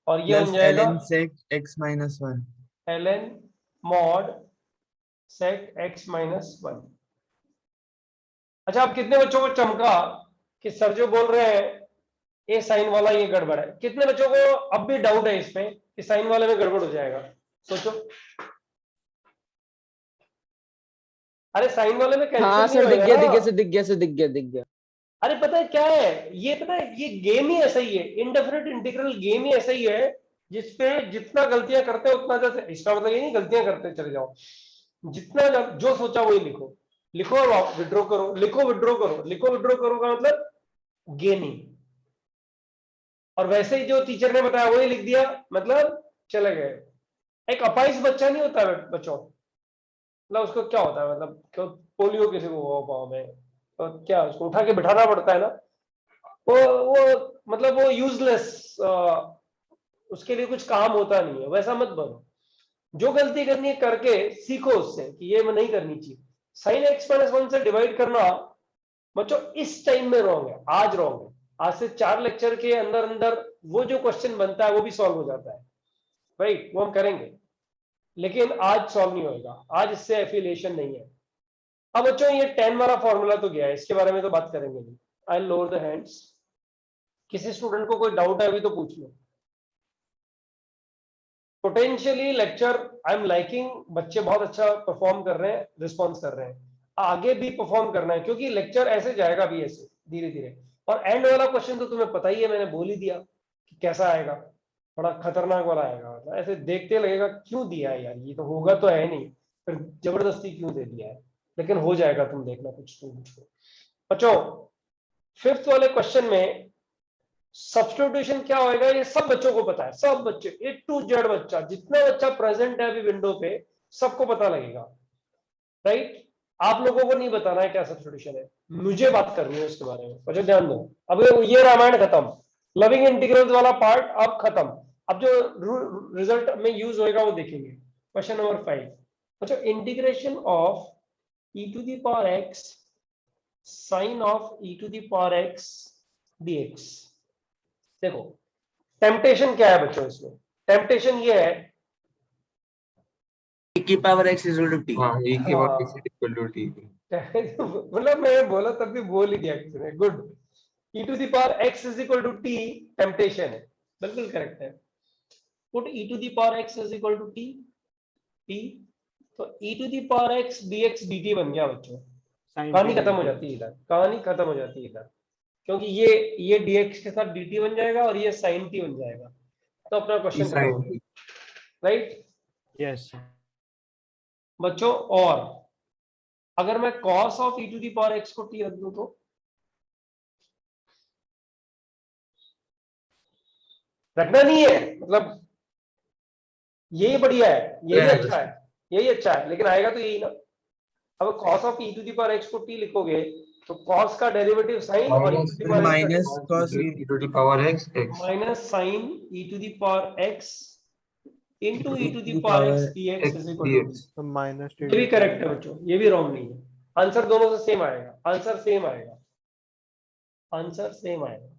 और ये बन जाएगा ln sec x minus 1. ln mod sec x minus 1। अच्छा अब कितने बच्चों को चमका कि सर जो बोल रहे हैं ये साइन वाला ये गड़बड़ है, कितने बच्चों को अब भी डाउट है इसमें कि साइन वाले में गड़बड़ हो जाएगा, सोचो। अरे साइन वाले में कैंसिल हाँ नहीं सर, दिख होएगा गया, ना। दिख गया। अरे पता है क्या है, ये पता है ये गेम ही ऐसा ही है, इनडेफिनेट इंटीग्रल गेम ही ऐसा ही है, जिसपे जितना गलतियां करते हो उतना ज्यादा, इसका मतलब ये नहीं गलतियां करते चले जाओ, जितना जो सोचा वही लिखो और विड्रॉ करो, लिखो विड्रॉ करो का मतलब गेनिंग, और वैसे ही जो टीचर ने बताया वही लिख दिया मतलब चले गए। एक अपाइस बच्चा नहीं होता बच्चों, मतलब उसको क्या होता है, मतलब पोलियो किसी को हुआ पाँव में तो क्या उसको उठा के बिठाना पड़ता है ना, वो मतलब वो यूजलेस, उसके लिए कुछ काम होता नहीं है, वैसा मत बनो। जो गलती करनी है करके सीखो उससे कि ये मैं नहीं करनी चाहिए। sin x minus 1 से डिवाइड करना बच्चों इस टाइम में रॉन्ग है, आज रॉन्ग है। आज से 4 लेक्चर के अंदर अंदर वो जो क्वेश्चन बनता है वो भी सॉल्व हो जाता है, राइट, वो हम करेंगे, लेकिन आज सॉल्व नहीं होएगा, आज इससे एफिलिएशन नहीं है। अब बच्चों ये 10 वाला फॉर्मूला तो गया है, इसके बारे में तो बात करेंगे नहीं। I lower the hands. किसी स्टूडेंट को कोई डाउट है अभी तो पूछ लो। Potentially lecture I am liking, बच्चे बहुत अच्छा परफॉर्म कर रहे हैं, रिस्पॉन्स कर रहे हैं, आगे भी परफॉर्म करना है क्योंकि लेक्चर ऐसे जाएगा भी ऐसे धीरे धीरे। और एंड वाला क्वेश्चन तो तुम्हें पता ही है, मैंने बोल ही दिया कि कैसा आएगा, बड़ा खतरनाक वाला आएगा। मतलब ऐसे देखते लगेगा क्यों दिया है यार, ये तो होगा तो है नहीं, फिर जबरदस्ती क्यों दे दिया है, लेकिन हो जाएगा, तुम देखना कुछ तो कुछ। बच्चों 5th वाले क्वेश्चन में सब्स्टिट्यूशन क्या होएगा ये सब बच्चों को पता है, सब बच्चे A to Z बच्चा, जितना बच्चा प्रेजेंट है अभी विंडो पे, सबको पता लगेगा, राइट। आप लोगों को नहीं बताना है क्या सब्स्टिट्यूशन है, मुझे बात करनी है उसके बारे में। बच्चों ध्यान दो, अब ये रामायण खत्म, लविंग इंटीग्रल्स वाला पार्ट अब खत्म, अब जो रिजल्ट में यूज होएगा वो देखेंगे। क्वेश्चन नंबर 5 बच्चों, integration of e to the power x sin of e to the power x dx। देखो टेम्पटेशन क्या है बच्चों, इसमें टेम्पटेशन ये है e की power x is equal to t। हाँ e की power x equal to t। मतलब मैं बोला तब भी बोल ही दिया किसी ने, good. e to the power x is equal to t temptation है, बिल्कुल करेक्ट है। Put e to the power x is equal to t, तो e to the power x dx dt बन गया बच्चों। कहानी खत्म हो जाती है इधर, कहानी खत्म हो जाती है इधर, क्योंकि ये dx के साथ dt बन जाएगा और ये sin t बन जाएगा, तो अपना क्वेश्चन खत्म हो गया, राइट। यस बच्चों और अगर मैं cos of e to the power x को t रख दूं तो रखना नहीं है, मतलब यही बढ़िया है, यही अच्छा है, यही अच्छा है, लेकिन आएगा तो यही ना। अब cos of e to the power x को t लिखोगे तो cos का डेरिवेटिव sin और e to the power x minus cos e to the power x minus sin e to the power x into e to the power x dx is equal to minus ये भी correct है बच्चों, ये भी wrong नहीं है। Answer दोनों से सेम आएगा, आंसर सेम आएगा, आंसर सेम आएगा।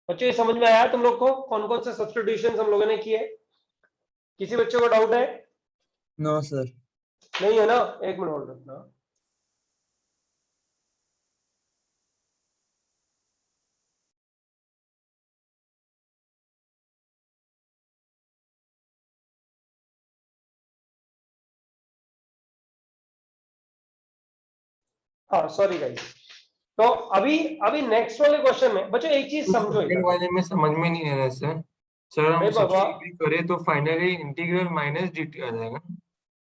बच्चों ये समझ में आया तुम लोग को कौन कौन से सब्स्टिट्यूशन हम लोगों ने किए? किसी बच्चों को डाउट है? No sir. नहीं है ना, एक मिनट होल्ड रखना। हाँ सॉरी गाइस, तो अभी नेक्स्ट वाले क्वेश्चन में बच्चों एक चीज समझो, वाले में समझ में नहीं आ रहा सर हम बाबा करें तो फाइनली इंटीग्रल माइनस dt आ जाएगा।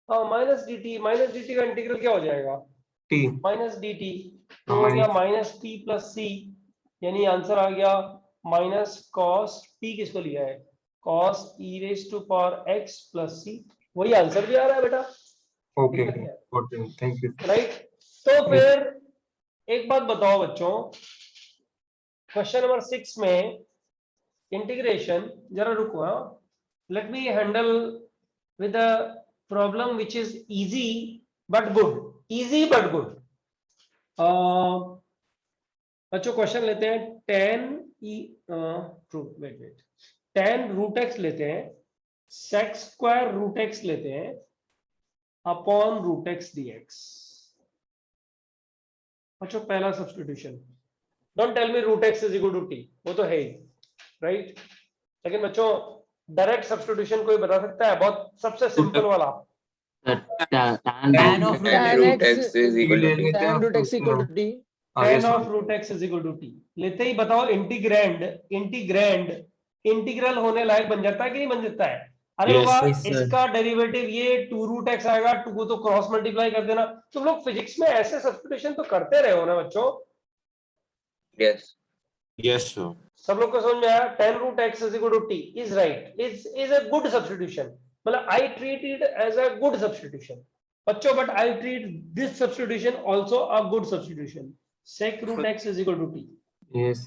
हाँ माइनस dt का इंटीग्रल क्या हो जाएगा? t माइनस dt तो हो गया माइनस टी प्लस सी, यानी आंसर आ गया माइनस कॉस टी, किसको लिया है cos e raise to power x plus c, वही आंसर भी आ रहा है बेटा। ओके थैंक यू राइट, तो फिर एक बात बताओ बच्चों, क्वेश्चन नंबर 6 में इंटीग्रेशन, जरा रुको, let me handle with a problem which is easy but good, easy but good. बच्चों क्वेश्चन लेते हैं 10 रूट एक्स लेते हैं, सेक स्क्वायर रूट एक्स लेते हैं अपॉन रूट एक्स डीएक्स। बच्चों पहला substitution, don't tell me root x is equal to t, वो तो है ही, राइट। लेकिन बच्चों डायरेक्ट सब्स्टिट्यूशन कोई बता सकता है, बहुत सबसे सिंपल वाला, tan of root x is equal to t। tan root x equal to t। tan of root x is equal to t लेते ही बताओ इंटीग्रैंड इंटीग्रल होने लायक बन जाता है कि नहीं बन जाता है? अरे बाबा इसका डेरिवेटिव ये 2 रूट एक्स आएगा, 2 को तो क्रॉस मल्टीप्लाई कर देना। तुम लोग फिजिक्स में ऐसे सब्स्टिट्यूशन तो करते रहे हो ना बच्चों? Yes sir. सब लोग को समझ में आया? 10 root x is equal to t is right, is a good substitution, मतलब I treat it as a good substitution बच्चों, but I treat this substitution also a good substitution. sec root x is equal to t, यस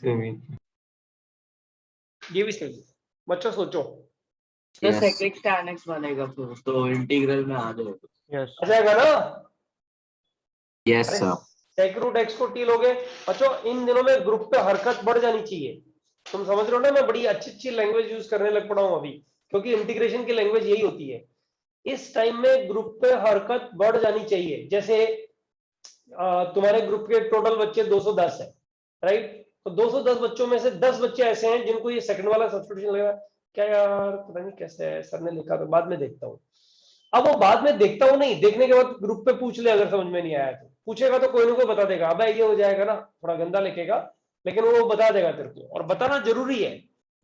ये भी सही है बच्चों, सोचो तो sec x tan x बनेगा फिर तो इंटीग्रल में आ जाएगा। आ जाएगा ना? yes sir सेक रूट एक्स को टी लोगे। अच्छा इन दिनों में ग्रुप पे हरकत बढ़ जानी चाहिए, तुम समझ रहे हो ना, मैं बड़ी अच्छी अच्छी लैंग्वेज यूज करने लग पड़ा हूं अभी, क्योंकि इंटीग्रेशन की लैंग्वेज यही होती है। इस टाइम में ग्रुप पे हरकत बढ़ जानी चाहिए। जैसे तुम्हारे ग्रुप के टोटल बच्चे 210 है, राइट, तो 210 बच्चों में से 10 बच्चे ऐसे हैं जिनको ये सेकंड वाला सब्स्टिट्यूशन लगा, क्या यार पता नहीं कैसे है, सर ने लिखा तो बाद में देखता हूँ। अब वो बाद में देखता हूँ नहीं, देखने के बाद ग्रुप पे पूछ ले, अगर समझ में नहीं आया तो पूछेगा तो कोई ना कोई बता देगा, अब ये हो जाएगा ना, थोड़ा गंदा लिखेगा लेकिन वो बता देगा तेरे को, और बताना जरूरी है,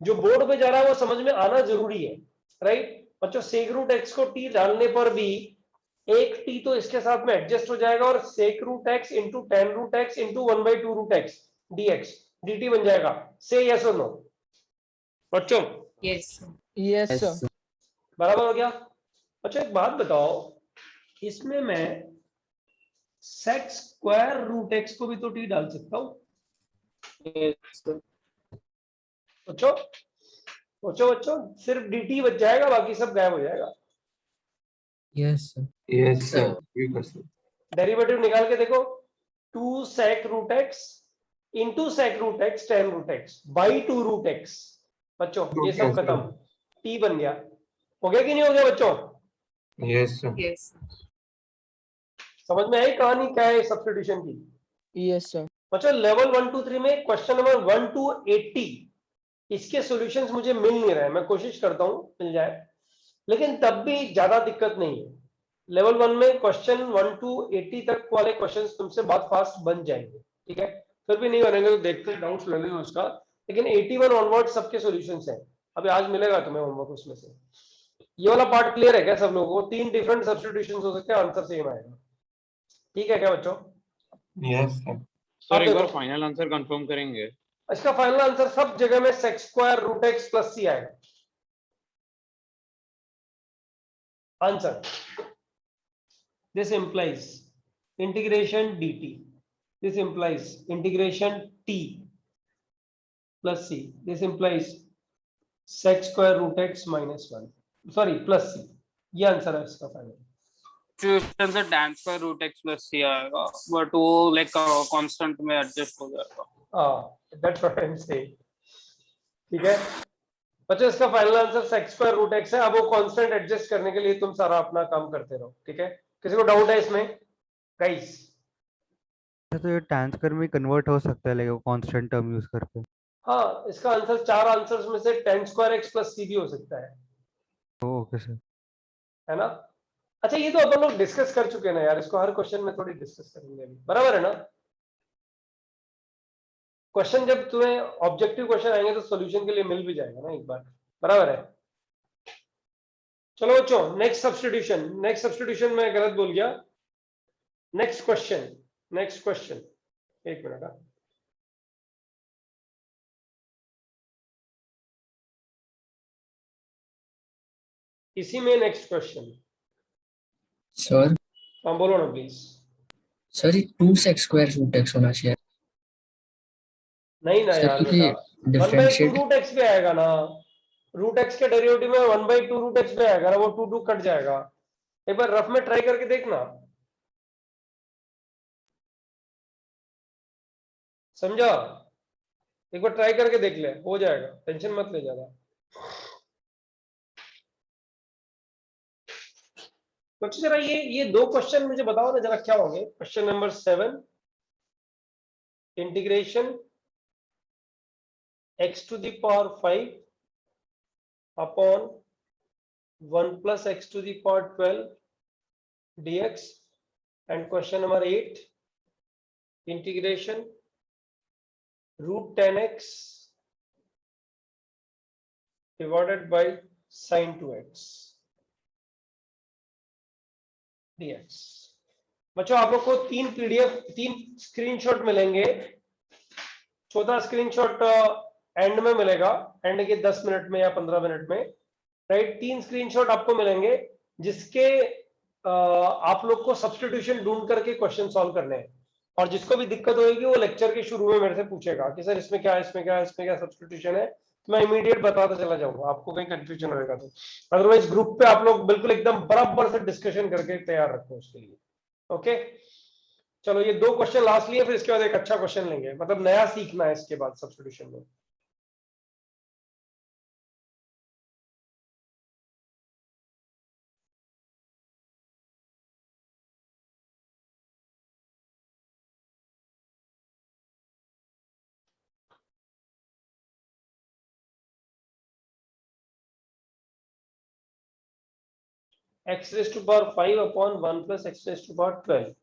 जो बोर्ड पे जा रहा है वो समझ में आना जरूरी है, राइट। बच्चों सेक रूट एक्स को टी डालने पर भी एक टी तो इसके साथ में एडजस्ट हो जाएगा और sec root x into ten root x into 1/2 root x dx dt बन जाएगा। से यस और नो बच्चों? Yes. Yes, sir. बराबर हो गया। अच्छा एक बात बताओ, इसमें मैं सेक स्क्वायर रूट एक्स को भी तो टी डाल सकता हूँ? बच्चों बच्चों बच्चों सिर्फ dt बच जाएगा, बाकी सब गायब हो जाएगा। Yes, sir. यस सर, ये कर सकते। डेरिवेटिव निकाल के देखो, 2 sec root x into sec root x ten root x by 2 root x. बच्चों ये सब खत्म, टी बन गया। हो गया कि नहीं हो गया बच्चों? Yes sir. Yes. समझ में आई कहानी क्या है सब्स्टिट्यूशन की? Yes, sir. बच्चों लेवल 1 2 3 में क्वेश्चन नंबर 1 to 80 इसके सॉल्यूशंस मुझे मिल नहीं रहे हैं, मैं कोशिश करता हूं मिल जाए, लेकिन तब भी ज्यादा दिक्कत नहीं है। लेवल 1 में क्वेश्चन 1 to 80 तक वाले क्वेश्चंस तुमसे बहुत फास्ट बन जाएंगे, ठीक है। फिर भी नहीं बनेंगे तो देखते डाउट्स ले लेंगे उसका, लेकिन 81 ऑनवर्ड सबके सॉल्यूशंस हैं। अभी आज मिलेगा तुम्हें होमवर्क उसमें से। ये वाला पार्ट क्लियर है क्या सब लोगों को? 3 डिफरेंट सब्स्टिट्यूशंस हो सकते हैं, आंसर सेम आएगा, ठीक है क्या बच्चों? Yes sir. सर एक देखो। बार फाइनल आंसर कंफर्म करेंगे? इसका फाइनल आंसर सब जगह में sec square root x plus c आएगा answer. This implies integration dt, this implies integration t plus c, this implies sec square root x minus 1 sorry plus c. ये answer है इसका final. Situation से tan square root x plus c आएगा, but वो like constant में adjust हो जाएगा। That's what I am saying, ठीक है बच्चों। इसका final answer sec square root x है। अब वो कांस्टेंट एडजस्ट करने के लिए तुम सारा अपना काम करते रहो, ठीक है। किसी को डाउट है इसमें गाइस? तो ये tan स्क्वायर में कन्वर्ट हो सकता है लेकिन कांस्टेंट टर्म यूज करके। हाँ इसका आंसर 4 आंसर्स में से tan स्क्वायर एक्स प्लस सी भी हो सकता है, ओके सर। है ना। अच्छा ये तो अपन लोग डिस्कस कर चुके हैं ना यार, इसको हर क्वेश्चन में थोड़ी डिस्कस करेंगे अभी, बराबर है ना। क्वेश्चन जब तुम्हें ऑब्जेक्टिव क्वेश्चन आएंगे तो सॉल्यूशन के लिए मिल भी जाएगा ना एक बार, बराबर है। चलो बच्चों नेक्स्ट सब्स्टिट्यूशन मैं गलत बोल गया। नेक्स्ट क्वेश्चन एक मिनट। इसी में नेक्स्ट क्वेश्चन। सर हाँ बोलो ना प्लीज। सर ये 2 sec स्क्वायर रूट एक्स होना चाहिए। नहीं ना सर यार क्योंकि बेटा 1/2 डिफरेंशिएट रूट एक्स पे आएगा ना, रूट एक्स के डेरिवेटिव में 1/2 रूट एक्स पे आएगा ना, वो 2 कट जाएगा। एक बार रफ में ट्राई करके देखना, समझा? एक बार ट्राई करके देख ले, हो जाएगा, टेंशन मत ले ज्यादा। तो जरा ये 2 क्वेश्चन मुझे बताओ ना जरा क्या होंगे। Question number 7 integration x to the power 5 upon 1 plus x to the power 12 dx, and question number 8 integration root 10x divided by sin 2x dx। बच्चों आप लोग को 3 स्क्रीनशॉट मिलेंगे। चौथा स्क्रीनशॉट एंड में मिलेगा, एंड के 10 मिनट में या 15 मिनट में, राइट। 3 स्क्रीनशॉट आपको मिलेंगे जिसके आप लोग को सब्स्टिट्यूशन ढूंढ करके क्वेश्चन सॉल्व करने हैं, और जिसको भी दिक्कत होगी वो लेक्चर के शुरू में मेरे से पूछेगा कि सर इसमें क्या है, इसमें क्या है, इसमें क्या सब्स्टिट्यूशन है, तो मैं इमीडिएट बताता चला जाऊंगा, आपको कहीं कंफ्यूजन होगा तो। अदरवाइज ग्रुप पे आप लोग बिल्कुल एकदम बराबर से डिस्कशन करके तैयार रखो उसके लिए, ओके। चलो ये 2 क्वेश्चन लास्ट लिए, फिर इसके बाद एक अच्छा क्वेश्चन लेंगे, मतलब नया सीखना है इसके बाद सब्स्टिट्यूशन में। x raised to power 5 upon 1 plus x raised to power 12.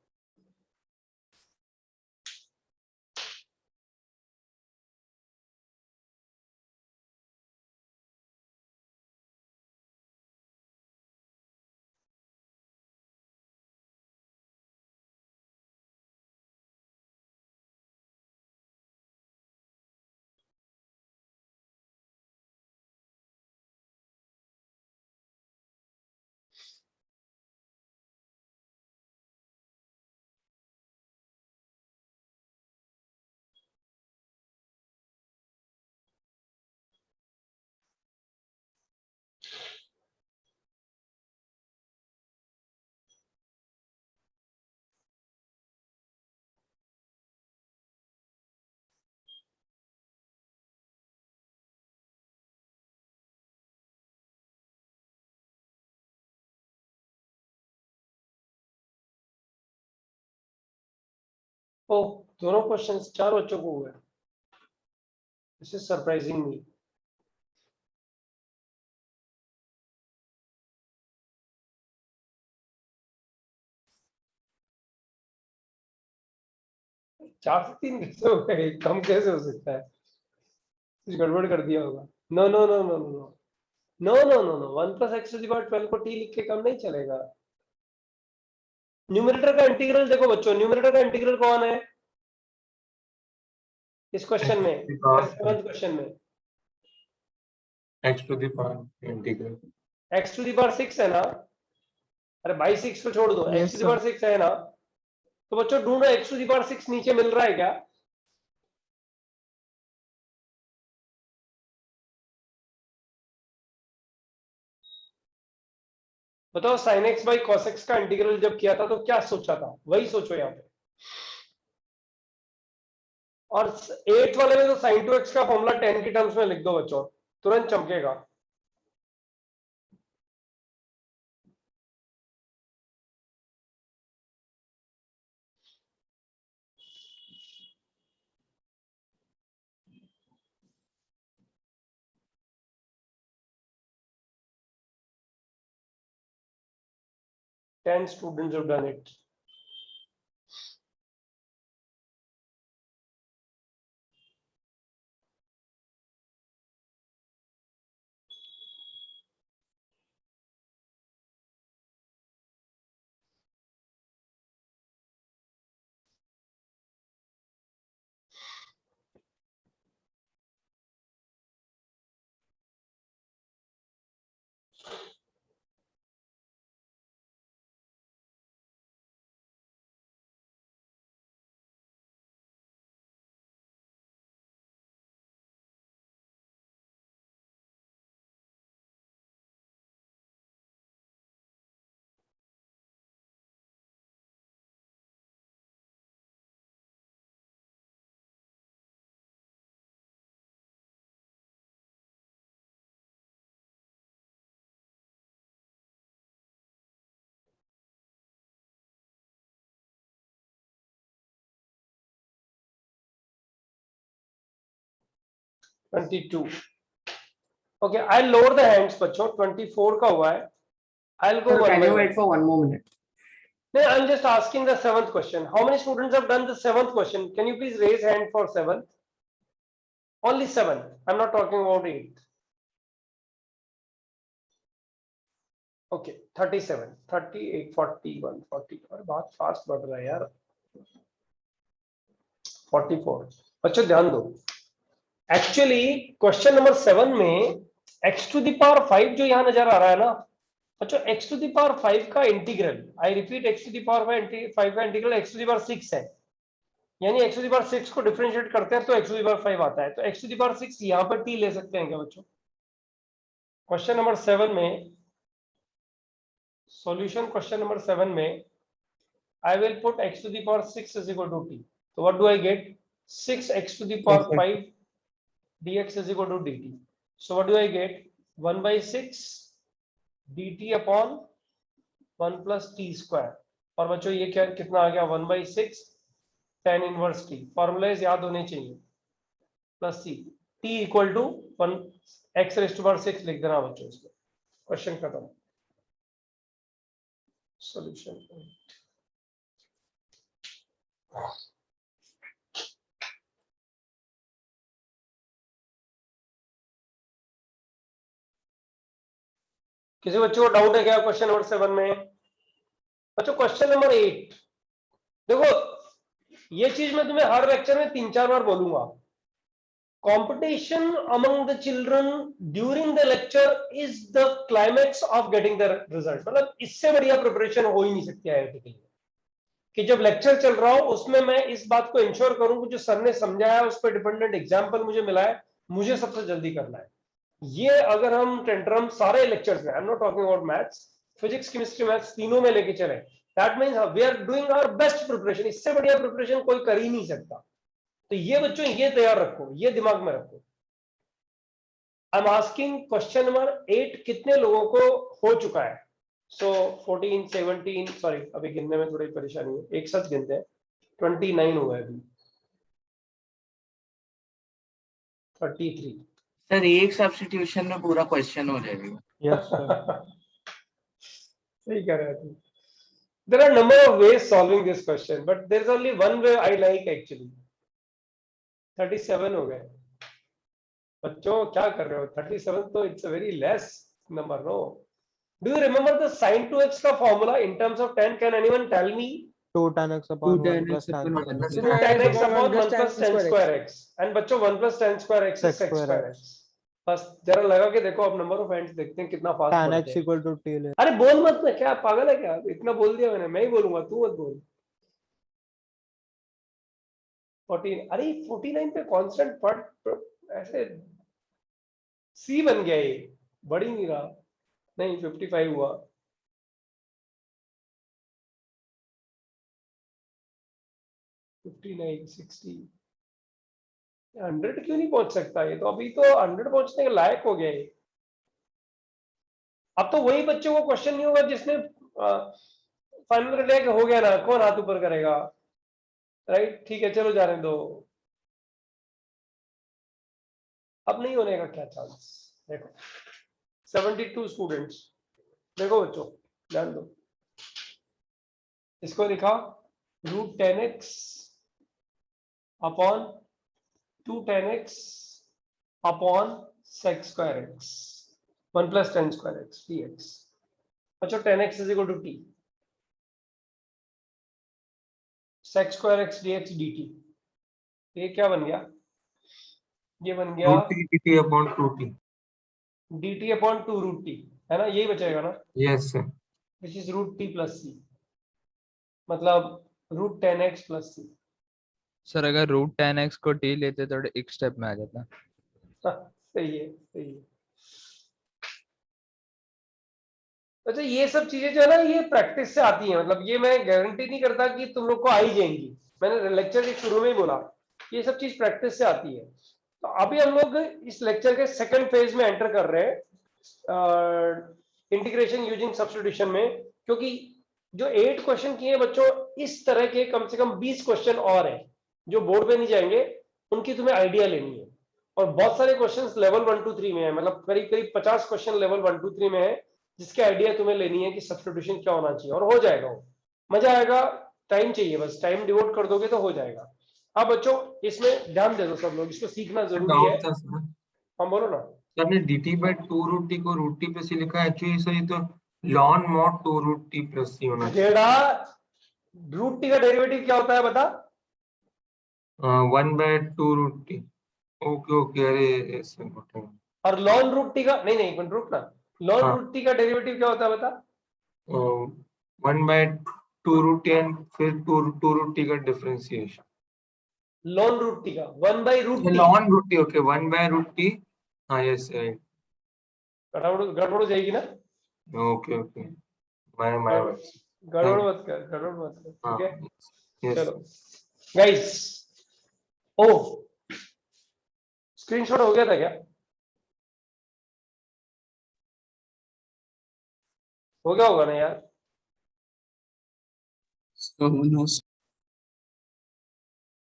ओ, दोनों क्वेश्चंस 4 बच्चों को हुए। दिस इज सरप्राइजिंग मी। चार से 3 कैसे हो गए? कम कैसे हो सकता है? कुछ गड़बड़ कर दिया होगा। No no no no no no no no no 1 plus x to the power 12 को t लिख के कम नहीं चलेगा। न्यूमरेटर का इंटीग्रल देखो बच्चों, न्यूमरेटर का इंटीग्रल कौन है इस क्वेश्चन में, सेवंथ क्वेश्चन में? x to the power integral x to the power 6 है ना? अरे भाई 6 को छोड़ दो, x टू द पावर 6 है ना? तो बच्चों ढूंढो x टू द पावर 6 नीचे मिल रहा है क्या? बताओ sin x by cos x का इंटीग्रल जब किया था तो क्या सोचा था, वही सोचो यहाँ पे। और 8 वाले में तो sin 2x का फॉर्मूला 10 की टर्म्स में लिख दो बच्चों, तुरंत चमकेगा। Ten students have done it. $22. Okay, I'll lower the hands बच्चों। 24 का हुआ है। I'll go one by one. for 1 more minute? No, I'm just asking the 7th question. How many students have done the 7th question? Can you please raise hand for 7th? Only 7. I'm not talking about 8. Okay, 37, 38, 41, 40. अरे बहुत fast बढ़ रहा है यार। 44. बच्चों ध्यान दो। Actually question number 7 में x टू द पावर 5 जो यहाँ नजर आ रहा है ना बच्चों, x टू द पावर 5 का integral, I repeat, x to the power 5 का integral x to the power 6 है। यानी x टू द पावर 6 को डिफरेंशिएट करते हैं तो x टू द पावर 5 आता है। तो x टू द पावर 6 यहाँ पर t ले सकते हैं क्या बच्चों? क्वेश्चन नंबर 7 में, सॉल्यूशन क्वेश्चन नंबर 7 में I will put x to the power 6 is equal to t. So what do I get? 6x to the power 5 dx is equal to dt. So what do I get? 1 by 6 dt upon 1 plus t square. और बच्चों ये क्या कितना आ गया? 1 by 6 tan inverse t. Formulas याद होने चाहिए. Plus c, t equal to 1 x raise to power 6 लिख देना बच्चों इसमें. क्वेश्चन खत्म. सॉल्यूशन. किसी बच्चों को डाउट है क्या क्वेश्चन नंबर 7 में? बच्चों क्वेश्चन नंबर 8 देखो, ये चीज मैं तुम्हें हर लेक्चर में 3-4 बार बोलूंगा. Competition among the children during the lecture is the climax of getting the result. मतलब इससे बढ़िया प्रिपरेशन हो ही नहीं सकती आईआईटी के लिए कि जब लेक्चर चल रहा हो उसमें मैं इस बात को इंश्योर करूं कि जो सर ने समझाया उस पर डिपेंडेंट एग्जाम्पल मुझे मिला है, मुझे सबसे जल्दी करना है. ये अगर हम टेंट्रम सारे लेक्चर्स में, I am not talking about maths, physics chemistry maths तीनों में लेके चले, that means we are doing our best preparation. इससे बढ़िया प्रिपरेशन कोई कर ही नहीं सकता. तो ये बच्चों ये तैयार रखो, ये दिमाग में रखो. I am asking question number 8 कितने लोगों को हो चुका है? सो 14, 17, सॉरी अभी गिनने में थोड़ी परेशानी है, एक साथ गिनते हैं. 29 हुआ है अभी. 33. सर एक सब्स्टिट्यूशन में पूरा क्वेश्चन हो जाएगा. Yes sir. सही कह रहे हैं. There are number of ways solving this question, but there is only one way I like actually. 37 हो गए. बच्चों क्या कर रहे हो? 37 तो it's a very less number, no? Do you remember the sin 2x का formula in terms of 10? Can anyone tell me? 2 tan x upon 1 plus tan 2 tan x upon 1 plus tan square x. And बच्चों 1 plus tan square x is sec square x. बस जरा लगा के देखो, अब number of ends देखते हैं कितना फास्ट tan बढ़ते x हैं. equal to t ले. अरे बोल मत ना, क्या पागल है क्या? इतना बोल दिया मैंने, मैं ही बोलूंगा, तू मत बोल. 14. अरे 49 पे कांस्टेंट पढ़, ऐसे सी बन गया, ये बढ़ ही नहीं रहा. नहीं 55 हुआ. 59, 60, 100 क्यों नहीं पहुंच सकता? ये तो अभी तो 100 पहुंचने के लायक हो गया. ये अब तो वही बच्चों को क्वेश्चन नहीं होगा जिसने फाइनल कर लिया कि हो गया ना, कौन हाथ ऊपर करेगा? राइट, ठीक है चलो जाने दो. अब नहीं होने का क्या चांस? देखो 72 स्टूडेंट्स. देखो बच्चों ध्यान दो, इसको लिखा √10x upon 2 tan x upon sec square x 1 plus tan square x dx. अच्छा 10x is equal to t sec square x dx dt. ये क्या बन गया? ये बन गया dt upon 2t. dt upon 2 √t, है ना? यही बचेगा ना? Yes sir. Which is √t plus c, मतलब √10x प्लस c. सर अगर √10x को t लेते तो एक स्टेप में आ जाता. सही है, सही है. अच्छा ये सब चीजें जो है ना, ये प्रैक्टिस से आती हैं. मतलब ये मैं गारंटी नहीं करता कि तुम लोग को आ ही जाएंगी. मैंने लेक्चर के शुरू में ही बोला ये सब चीज प्रैक्टिस से आती है. तो अभी हम लोग इस लेक्चर के सेकंड फेज में एंटर कर रहे हैं इंटीग्रेशन यूजिंग सब्स्टिट्यूशन में, क्योंकि जो 8 क्वेश्चन किए बच्चों, इस तरह के कम से कम 20 क्वेश्चन और हैं जो बोर्ड पे नहीं जाएंगे, उनकी तुम्हें आइडिया लेनी है. और बहुत सारे क्वेश्चंस लेवल 1 2 3 में है, मतलब करीब करीब 50 क्वेश्चन लेवल 1 2 3 में है, जिसके आइडिया तुम्हें लेनी है कि सब्स्टिट्यूशन क्या होना चाहिए. और हो जाएगा, वो मजा आएगा. टाइम चाहिए, बस टाइम डिवोट कर दोगे तो हो जाएगा. अब बच्चों इसमें ध्यान दे दो सब लोग, इसको सीखना जरूरी है. डाउट था सर. हम बोलो ना. सर ने dt by 2 √t को √t प्लस c लिखा है. एक्चुअली सर ये तो ln mod 2 √t plus c होना चाहिए. जेड़ा √t का डेरिवेटिव क्या होता है बता? 1 by 2 √t. Okay okay. अरे ऐसे होता है. और ln √t का नहीं नहीं रुक ना, ln हाँ. √t का डेरिवेटिव क्या होता है बता? 1 by 2 √t एंड फिर 2 √t का डिफरेंशिएशन. ln √t का 1 by √t. ln √t. Okay 1 by √t. हाँ यस राइट. गड़बड़ हो जाएगी ना. Okay okay. माय गड़बड़ मत कर, ठीक है? यस चलो गाइस, ओ स्क्रीनशॉट हो गया था क्या? हो गया होगा ना यार?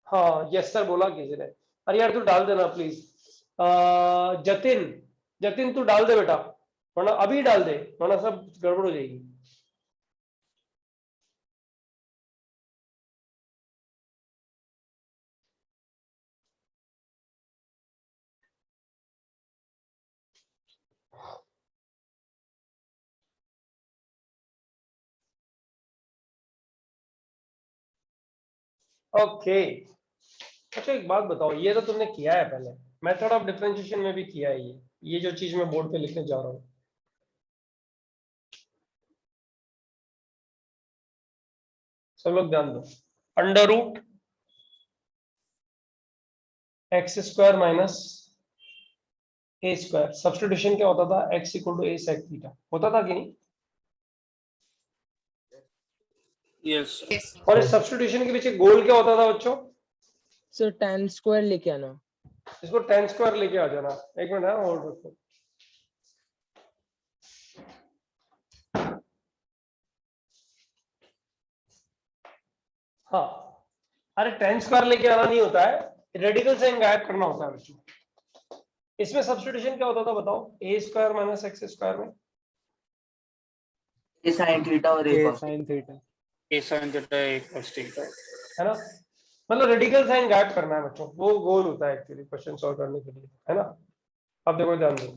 हाँ यस सर बोला किसी ने। अरे यार तू डाल देना प्लीज। जतिन, जतिन तू डाल दे बेटा, वरना अभी डाल दे, वरना सब गड़बड़ हो जाएगी। ओके अच्छा एक बात बताओ, ये तो तुमने किया है पहले, मेथड ऑफ डिफरेंशिएशन में भी किया है ये जो चीज मैं बोर्ड पे लिखने जा रहा हूँ। सब लोग ध्यान दो, under root x square minus a square, substitution क्या होता था? X equal to a sec theta होता था कि नहीं? यस और इस सब्स्टिट्यूशन के पीछे गोल क्या होता था बच्चों? सर tan स्क्वायर लेके आना। इसको tan स्क्वायर लेके आ जाना। एक मिनट है, होल्ड रखो। हाँ अरे tan स्क्वायर लेके आना नहीं होता है, रेडिकल साइन गायब करना होता है बच्चों। इसमें सब्स्टिट्यूशन क्या होता था बताओ? ए स्क्वायर माइनस एक्स स्क्वायर में ए sin थीटा और ए cos sin थीटा ए sin थीटा ए cos थीटा, है ना? मतलब रेडिकल साइन गायब करना है बच्चों, वो गोल होता है एक्चुअली क्वेश्चन सॉल्व करने के लिए, है ना? अब देखो ध्यान दो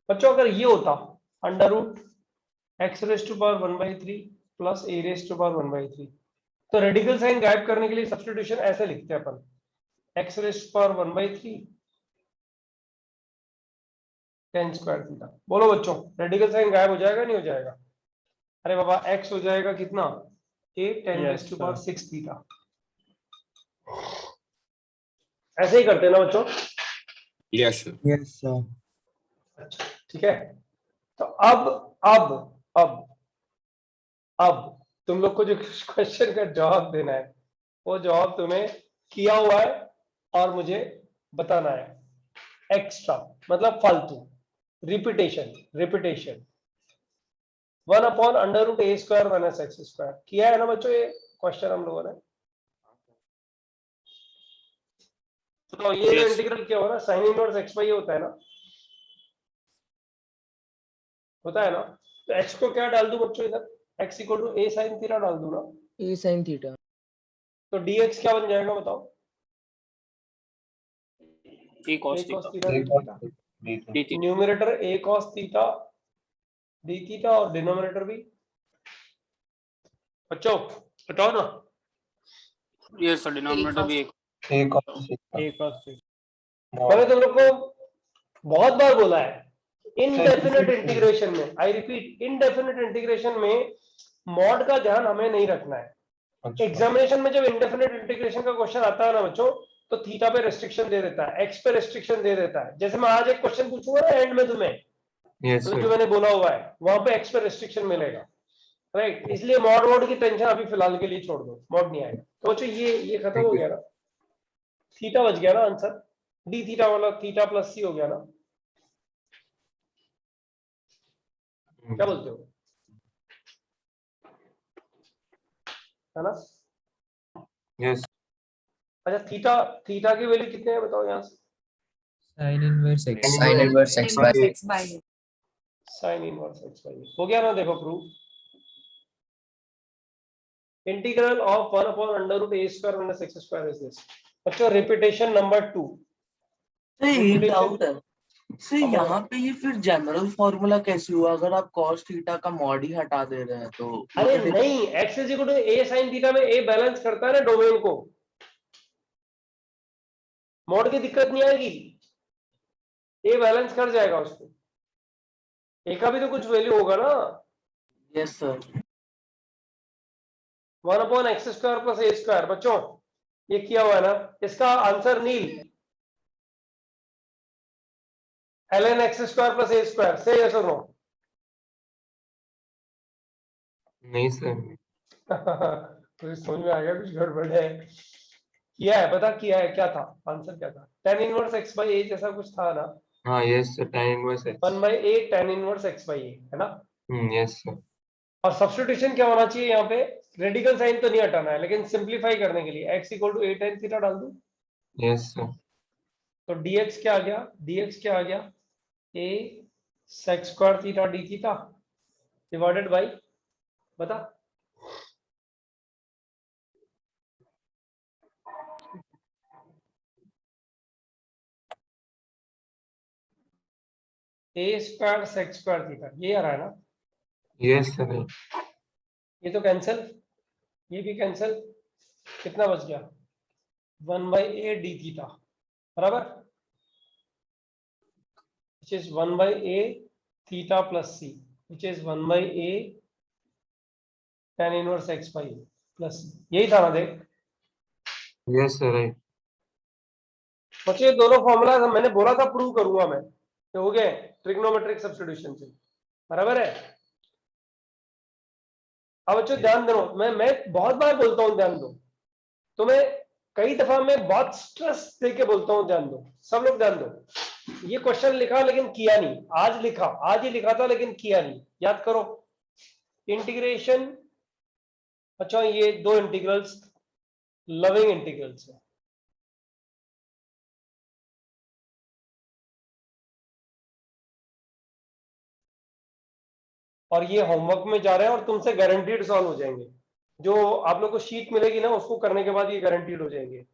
बच्चों, अगर ये होता under root x raise to power 1/3 plus a raise to power 1/3, तो रेडिकल साइन गायब करने के लिए सब्स्टिट्यूशन ऐसे लिखते हैं अपन, x raise to power 1/3 tan square theta. बोलो बच्चों, रेडिकल साइन गायब हो जाएगा नहीं हो जाएगा? अरे बाबा x हो जाएगा कितना? a tan raise to power 6 theta. ऐसे ही करते हैं ना बच्चों? Yes sir. अच्छा ठीक है, तो अब तुम लोग को जो क्वेश्चन का जवाब देना है, वो जवाब तुम्हें किया हुआ है और मुझे बताना है। एक्स्ट्रा मतलब फालतू, repetition 1/√a square minus x square किया है ना बच्चों ये क्वेश्चन हम लोगों ने? तो ये जो Yes. इंटीग्रल क्या होगा ना, साइन इनवर्स एक्स वाई होता है ना, होता है ना? तो एक्स को क्या डाल दूं बच्चों इधर? X equal to a sine theta डाल दूं ना, a sin थीटा। तो dx क्या बन जाएगा बताओ? A cos a cos theta theta d theta, numerator a cos theta d theta और डिनोमिनेटर भी। बच्चों बताओ ना। यस सर, डिनोमिनेटर भी एक मैंने तुम लोग को बहुत बार बोला है, इनडेफिनेट इंटीग्रेशन में, आई रिपीट, इनडेफिनेट इंटीग्रेशन में मॉड का ध्यान हमें नहीं रखना है। एग्जामिनेशन में जब इंडेफिनेट इंटीग्रेशन का क्वेश्चन आता है ना बच्चों, तो थीटा पे रेस्ट्रिक्शन दे देता है, एक्स पे रेस्ट्रिक्शन दे देता है। जैसे मैं आज एक क्वेश्चन पूछूंगा ना एंड में तुम्हें, यस तो जो मैंने बोला हुआ है वहां पे एक्स पे रेस्ट्रिक्शन मिलेगा, राइट? इसलिए मॉड की टेंशन अभी फिलहाल के लिए छोड़ दो, मॉड नहीं आएगा। तो बच्चों ये खत्म हो गया ना, थीटा बच गया ना आंसर, डी थीटा वाला थीटा प्लस सी हो गया ना, क्या बोलते हो? है ना? यस अच्छा थीटा की वैल्यू कितने हैं बताओ यहाँ से? sin inverse x by sine inverse x y हो गया ना? देखो proof, integral of 1/√a square minus x square is this. बच्चों रिपीटेशन नंबर 2। एक डाउट है सर, यहाँ पे ये फिर जनरल फॉर्मूला कैसे हुआ अगर आप cos थीटा का मॉड ही हटा दे रहे हैं तो? अरे नहीं, x is equal to a sin theta में a बैलेंस करता है ना डोमेन को, मॉड की दिक्कत नहीं आएगी, a बैलेंस कर जाएगा उसको, a का भी तो कुछ वैल्यू होगा ना। Yes sir. 1/x square plus a square. बच्चों ये किया हुआ है ना, इसका आंसर नील ln x square plus a square से, यस और नो? नहीं सर, तो समझ में आ गया कुछ गड़बड़ है। किया है, पता किया है, क्या था आंसर, क्या था? tan inverse x by a जैसा कुछ था ना? हाँ yes sir, tan inverse x। 1 by a tan inverse x by a है ना? Yes sir. और सब्स्टिट्यूशन क्या होना चाहिए यहाँ पे? रेडिकल साइन तो नहीं हटाना है, लेकिन सिंप्लीफाई करने के लिए x equal to a tan theta डाल दूं। Yes sir. तो dx क्या आ गया? dx क्या आ गया? a sec square theta d theta divided by, बता। a square sec square theta, ये आ रहा है ना? Yes sir. ये तो कैंसिल, ये भी कैंसिल, कितना बच गया? 1 by a d थीटा बराबर, which is 1 by a theta plus c, which is 1 by a tan inverse x by a plus c। यही था ना? देख यस सर, राइट। बच्चे दोनों फॉर्मूला मैंने बोला था प्रूव करूंगा मैं, तो हो गए ट्रिग्नोमेट्रिक सब्स्टिट्यूशन से, बराबर है। अब बच्चों ध्यान दो, मैं बहुत बार बोलता हूँ ध्यान दो, तो मैं कई दफा मैं बहुत स्ट्रेस देके बोलता हूँ ध्यान दो, सब लोग ध्यान दो। ये क्वेश्चन लिखा लेकिन किया नहीं, आज लिखा, आज ही लिखा था लेकिन किया नहीं, याद करो। इंटीग्रेशन, अच्छा ये दो इंटीग्रल्स लविंग इंटीग्रल्स है, और ये होमवर्क में जा रहे हैं और तुमसे गारंटीड सॉल्व हो जाएंगे। जो आप लोग को शीट मिलेगी ना, उसको करने के बाद ये गारंटीड हो जाएंगे।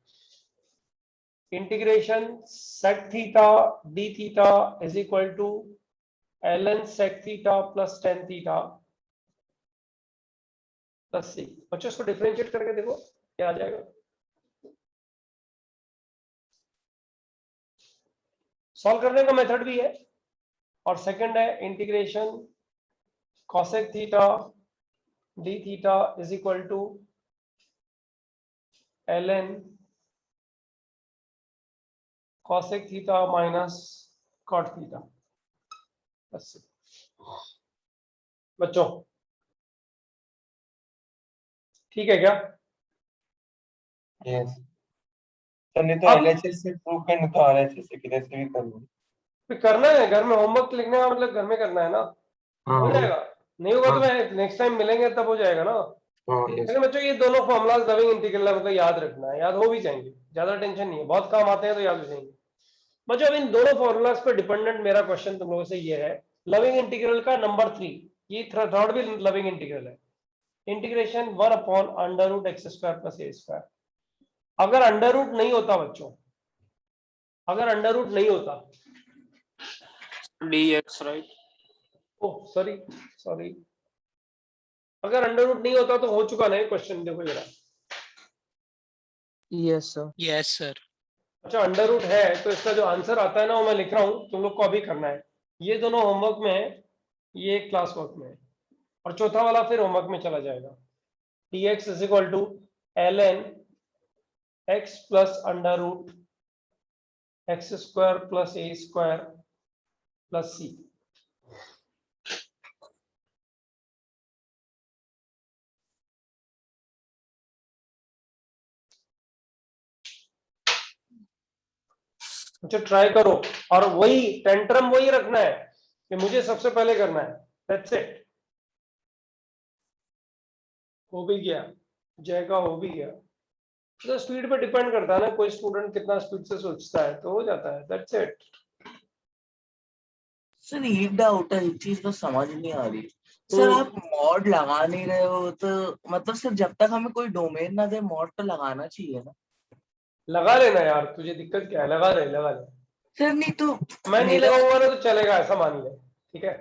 Integration sec theta d theta is equal to ln sec theta plus tan theta plus c। बच्चों इसको डिफरेंशिएट करके देखो क्या आ जाएगा। सॉल्व करने का मेथड भी है, और सेकंड है integration cosec theta d theta is equal to ln cosec theta minus cot theta plus c। बच्चों ठीक है क्या? यस सर, नहीं तो अब एलएचएस से प्रूव करना, तो आरएचएस से किधर से भी कर लो। फिर करना है घर में, होमवर्क लिखने का मतलब घर में करना है ना, हाँ हो जाएगा। नहीं होगा तो हाँ मैं नेक्स्ट टाइम मिलेंगे तब हो जाएगा ना। हाँ यस। लेकिन बच्चों ये दोनों फॉर्मुलाज लविंग इंटीग्रल है, मतलब याद रखना है, याद हो भी जाएंगे, ज्यादा टेंशन नहीं है, बहुत काम आते हैं तो याद हो जाएंगे। बच्चों अब इन दोनों फॉर्मुलाज पर डिपेंडेंट मेरा क्वेश्चन तुम लोगों से ये है, लविंग इंटीग्रल का नंबर 3, ये थर्ड भी लविंग इंटीग्रल है। Integration 1 upon under root x square plus a square. अगर अंडर रूट नहीं होता बच्चों, अगर अंडर रूट नहीं होता, dx, right? Oh sorry sorry, अगर अंडर रूट नहीं होता तो हो चुका ना ये क्वेश्चन, देखो जरा। Yes, sir. Yes sir. अच्छा अंडर रूट है तो इसका जो आंसर आता है ना वो मैं लिख रहा हूँ, तुम लोग को अभी करना है। ये दोनों होमवर्क में है, ये क्लास वर्क में है, और चौथा वाला फिर होमवर्क में चला जाएगा। dx is equal to ln x plus under root x square plus a square plus c. अच्छा ट्राई करो, और वही टेंट्रम वही रखना है कि मुझे सबसे पहले करना है, दैट्स इट। हो भी गया, जय का हो भी गया। तो स्पीड पे डिपेंड करता है ना, कोई स्टूडेंट कितना स्पीड से सोचता है तो हो जाता है, दैट्स इट। सर एक डाउट है, एक चीज तो समझ नहीं आ रही। सर हम्म। आप मॉड लगा नहीं रहे हो तो मतलब सर जब तक हमें कोई डोमेन ना दे मॉड तो लगाना चाहिए ना? लगा लेना यार, तुझे दिक्कत क्या है, लगा ले लगा ले। सर नहीं तो मैं नहीं मेरा लगाऊंगा ना तो चलेगा, ऐसा मान ले, ठीक है,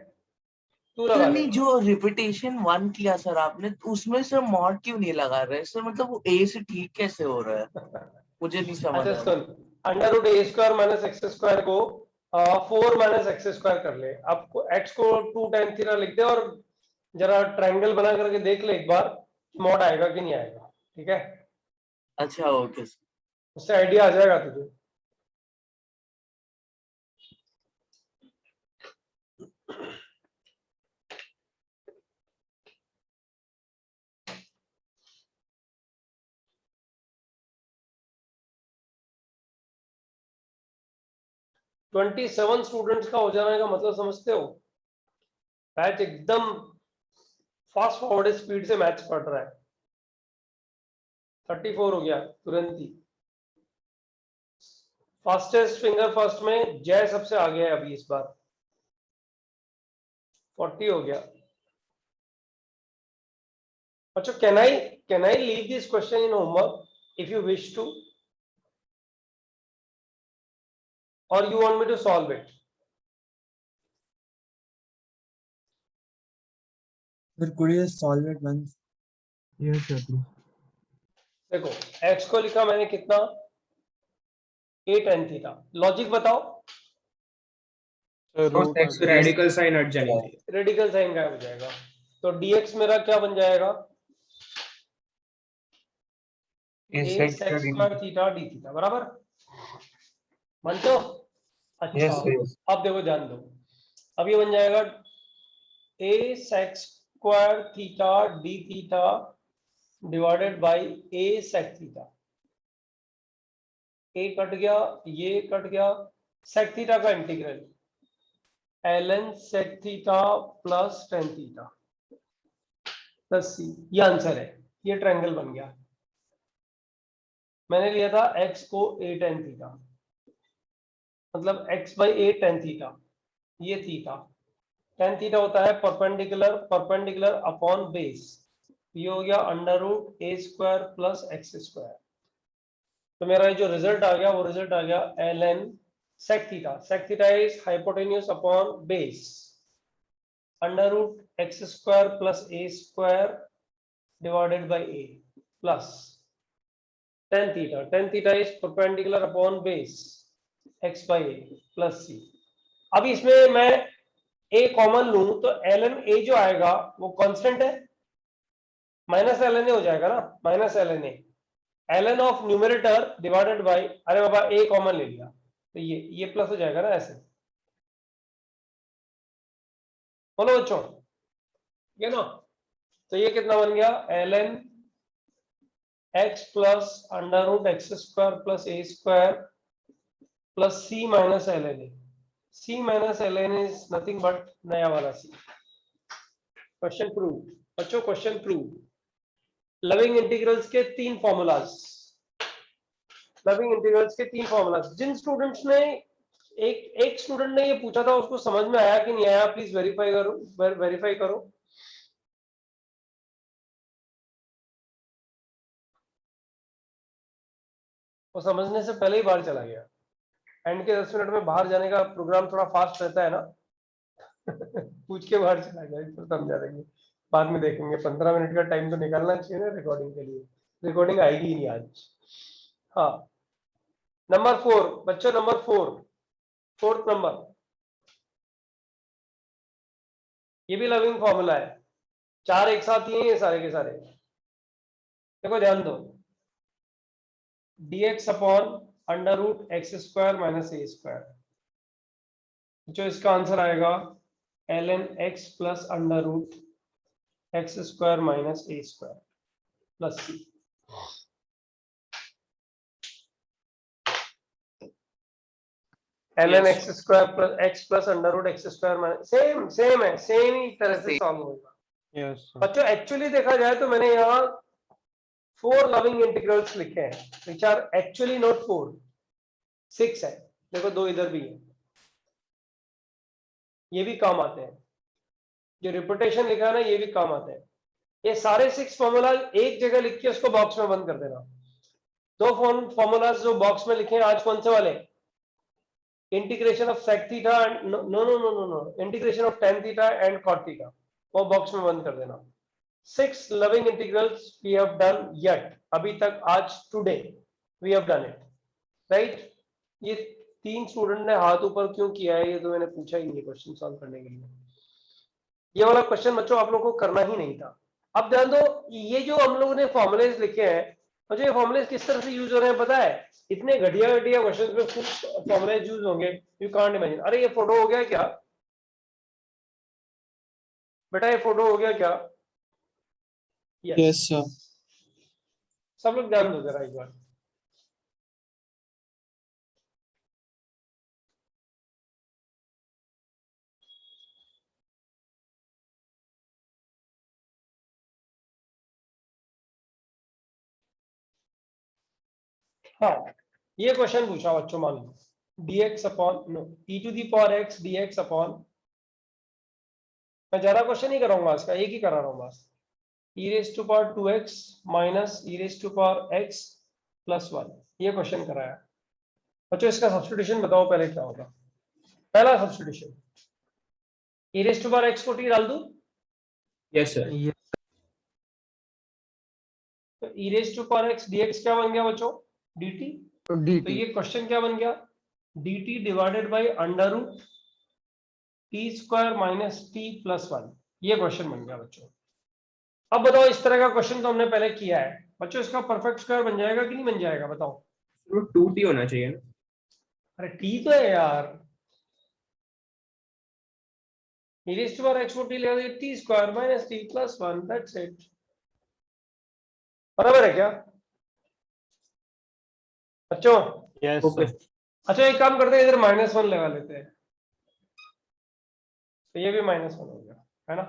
तू सर लगा ले। नहीं, जो रिपीटेशन 1 किया सर आपने उसमें सर मॉड क्यों नहीं लगा रहे सर? मतलब वो ए से ठीक कैसे हो रहा है, मुझे नहीं समझ अच्छा आ रहा। सुन, अंडर रूट ए स्क्वायर माइनस एक्स स्क्वायर को 4 माइनस एक्स स्क्वायर कर ले, आपको एक्स को 2 टाइम थीटा लिख दे, और जरा ट्रायंगल बना करके देख ले एक बार, मॉड आएगा कि नहीं आएगा, ठीक है? अच्छा ओके सर। उससे आइडिया आ जाएगा तुझे। 27 स्टूडेंट्स का हो जाने का मतलब समझते हो? बैच एकदम फास्ट फॉरवर्ड स्पीड से मैच पढ़ रहा है। 34 हो गया तुरंत ही। फास्टेस्ट फिंगर फर्स्ट में जय सबसे आगे है अभी इस बार। 40 हो गया। अच्छा, can I leave this question in homework if you wish to, और you want me to solve it? Sir, could you solve it once? Yes, sir. Please. देखो x को लिखा मैंने कितना, a tan थीटा। लॉजिक बताओ। cos x radical sign हट जानी चाहिए। रेडिकल साइन गायब हो जाएगा, तो dx मेरा क्या बन जाएगा? a sec square theta d theta, बराबर मानते हो? अच्छा Yes, sir, yes. अब देखो ध्यान दो, अब ये बन जाएगा a sec square theta d theta divided by a sec theta. a cut गया, ये कट गया, sec थीटा का integral ln sec theta plus tan theta plus c, ये आंसर है। ये ट्रायंगल बन गया। मैंने लिया था x को a tan थीटा, मतलब x by a tan theta, ये थीटा। tan थीटा होता है परपेंडिकुलर अपॉन बेस, ये हो गया under root a square plus x square. तो मेरा जो रिजल्ट आ गया वो रिजल्ट आ गया ln sec theta. sec theta is hypotenuse upon base under root x square plus a square divided by a plus tan theta is perpendicular upon base x by a plus c। अब इसमें मैं a common लूं तो ln a जो आएगा वो constant है, minus ln a हो जाएगा ना, minus ln a, ln of numerator divided by, अरे बाबा a कॉमन ले लिया तो ये प्लस हो जाएगा ना ऐसे। बोलो बच्चों, ये ना, तो ये कितना बन गया ln x plus under root x square plus a square plus c minus ln a। c minus ln a is nothing but नया वाला c। क्वेश्चन प्रूव बच्चों, क्वेश्चन प्रूव। लविंग इंटीग्रल्स के तीन फॉर्मूलाज, लविंग इंटीग्रल्स के तीन formulas. जिन students ने एक student ने ये पूछा था उसको समझ में आया कि नहीं आया, प्लीज वेरीफाई करो। वो समझने से पहले ही बाहर चला गया। एंड के 10 मिनट में बाहर जाने का प्रोग्राम थोड़ा फास्ट रहता है ना पूछ के बाहर चला गया, इसको समझा देंगे, बाद में देखेंगे। 15 मिनट का टाइम तो निकालना चाहिए ना रिकॉर्डिंग के लिए, रिकॉर्डिंग आएगी ही नहीं आज। हाँ, नंबर 4 बच्चों, नंबर 4, फोर्थ नंबर, ये भी लविंग फॉर्मूला है। चार एक साथ ही हैं ये सारे के सारे। देखो ध्यान दो, dx upon under root x square minus a square, जो इसका आंसर आएगा ln x plus under root x square minus a square plus c. ln x square plus x plus under root x square minus, same है, same ही तरह से solve होगा। Yes, sir. बच्चों actually देखा जाए तो मैंने यहाँ 4 लविंग इंटीग्रल्स लिखे हैं, विच आर एक्चुअली नॉट 4, 6 है। देखो 2 इधर भी है, ये भी काम आते हैं। जो रिपीटेशन लिखा है ना ये भी काम आते हैं। ये सारे 6 फॉर्मूला एक जगह लिख के उसको बॉक्स में बंद कर देना। 2 फॉर्मूलाज जो बॉक्स में लिखे हैं आज कौन से वाले? Integration of sec theta and no integration of tan theta and cot theta, वो बॉक्स में बंद कर देना। 6 loving integrals we have done yet, अभी तक आज today we have done it, right. ये 3 स्टूडेंट ने हाथ ऊपर क्यों किया है ये तो मैंने पूछा ही नहीं क्वेश्चन सॉल्व करने के लिए। ये वाला क्वेश्चन बच्चों आप लोगों को करना ही नहीं था। अब ध्यान दो, ये जो हम लोगों ने फॉर्मुलेज लिखे हैं, और जो ये फॉर्मुलेज किस तरह से यूज हो रहे हैं पता है? इतने घटिया क्वेश्चन में कुछ फॉर्मुलेज यूज होंगे, यू कांट इमेजिन। अरे ये फोटो हो गया क्या बेटा, ये फोटो हो गया क्या? Yes, sir. सब लोग ध्यान दो जरा एक बार। हाँ, ये क्वेश्चन पूछा बच्चों, मान लो dx upon no e to the power x dx upon, मैं ज्यादा क्वेश्चन नहीं कराऊंगा इसका, एक ही करा रहा हूँ बस, e raise to power 2x minus e raise to power x plus 1, ये क्वेश्चन कराया बच्चों। इसका सब्स्टिट्यूशन बताओ पहले क्या होगा। पहला substitution, e raise to power x को t डाल दूं, यस सर। ये तो e raise to power x dx क्या बन गया बच्चों, dt। तो dt ये क्वेश्चन क्या बन गया, dt divided by under root t square minus t plus 1, ये क्वेश्चन बन गया बच्चों। अब बताओ, इस तरह का क्वेश्चन तो हमने पहले किया है बच्चों, इसका परफेक्ट स्क्वायर बन जाएगा कि नहीं बन जाएगा बताओ। तो 2t होना चाहिए ना। अरे टी तो है यार, e raised to power x को t ले आए T square minus t plus 1, that's it. बराबर है क्या बच्चों? Yes okay. सर। अच्छा एक काम करते हैं, इधर -1 लगा लेते हैं, तो ये भी -1 हो गया, है ना।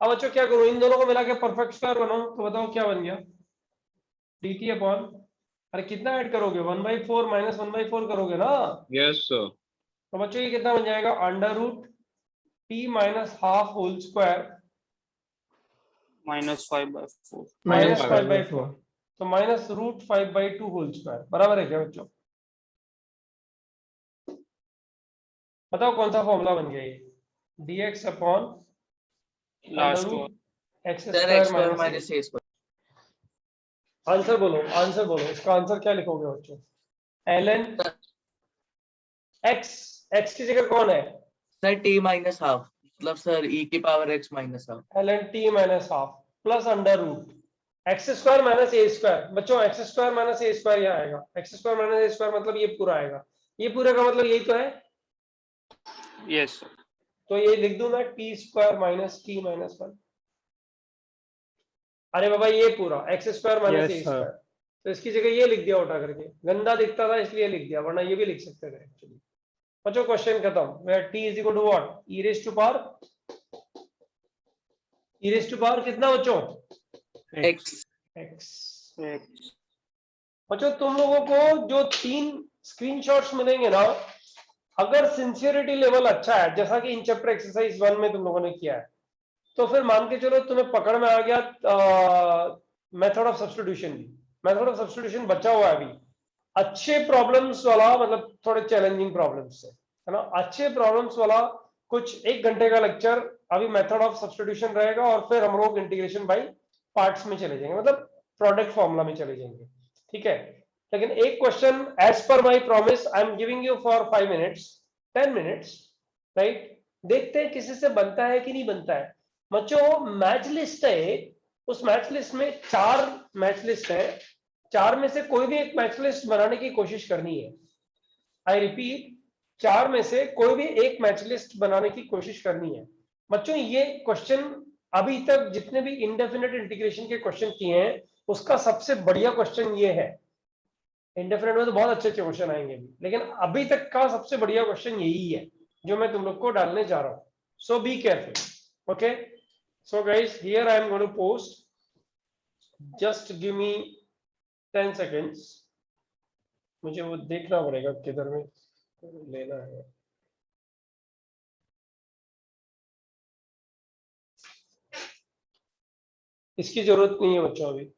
अब बच्चों क्या करूं, इन दोनों को मिला के परफेक्ट स्क्वायर बनाऊं, तो बताओ क्या बन गया, dt अपॉन, अरे कितना ऐड करोगे, 1/4 माइनस 1/4 करोगे ना। Yes sir. तो बच्चों ये कितना बन जाएगा, under root t minus half whole square -5/4। Minus -5/4 5/4, तो माइनस रूट 5/2 होल स्क्वायर, बराबर है क्या बच्चों? बताओ कौन सा फॉर्मूला बन गया ये, dx upon last one. x sir square x square minus, minus a square. Answer बोलो, आंसर बोलो, इसका आंसर क्या लिखोगे बच्चों, ln x, x की जगह कौन है, सर t माइनस हाफ, मतलब सर e की power x minus half. ln t minus half plus under root x square minus a square. बच्चों x square minus a square यहाँ आएगा, x square minus a square मतलब ये पूरा आएगा, ये पूरे का मतलब यही तो है, यस सर। तो ये लिख दूं मैं T square minus T minus 1। अरे बाबा ये पूरा एक्स स्क्वायर माइनस ए Yes, sir. स्क्वायर, तो इसकी जगह ये लिख दिया उठा करके, गंदा दिखता था इसलिए लिख दिया, वरना ये भी लिख सकते थे एक्चुअली। बच्चों क्वेश्चन खत्म, where t is equal to what, e raise to power, e raise to power कितना बच्चों, x x। बच्चों तुम लोगों को जो 3 स्क्रीनशॉट्स मिलेंगे ना, अगर सिंसियरिटी लेवल अच्छा है, जैसा कि इन चैप्टर एक्सरसाइज 1 में तुम लोगों ने किया है, तो फिर मान के चलो तुम्हें पकड़ में आ गया मेथड ऑफ सब्स्टिट्यूशन भी। मेथड ऑफ सब्स्टिट्यूशन बचा हुआ है अभी, अच्छे प्रॉब्लम्स वाला, मतलब थोड़े चैलेंजिंग प्रॉब्लम्स से, है ना, अच्छे प्रॉब्लम्स वाला कुछ 1 घंटे का लेक्चर अभी मेथड ऑफ सब्स्टिट्यूशन रहेगा, और फिर हम लोग इंटीग्रेशन बाय पार्ट्स में चले जाएंगे, मतलब प्रोडक्ट फॉर्मूला में चले जाएंगे, ठीक है। लेकिन एक क्वेश्चन एज पर my promise I am giving you for 5 minutes 10 minutes, right, देखते हैं किसी से बनता है कि नहीं बनता है। बच्चों मैच लिस्ट है, उस मैच लिस्ट में 4 मैच लिस्ट है, 4 में से कोई भी एक मैच लिस्ट बनाने की कोशिश करनी है। आई रिपीट, 4 में से कोई भी एक मैच लिस्ट बनाने की कोशिश करनी है। बच्चों ये क्वेश्चन अभी तक जितने भी इंडेफिनेट इंटीग्रेशन के क्वेश्चन किए हैं, उसका सबसे बढ़िया क्वेश्चन ये है। इंडेफिनेट में तो बहुत अच्छे अच्छे क्वेश्चन आएंगे भी, लेकिन अभी तक का सबसे बढ़िया क्वेश्चन यही है जो मैं तुम लोग को डालने जा रहा हूं। So be careful, okay. So guys here I am going to post, just give me 10 seconds, मुझे वो देखना पड़ेगा किधर में लेना है। इसकी जरूरत नहीं है बच्चों अभी।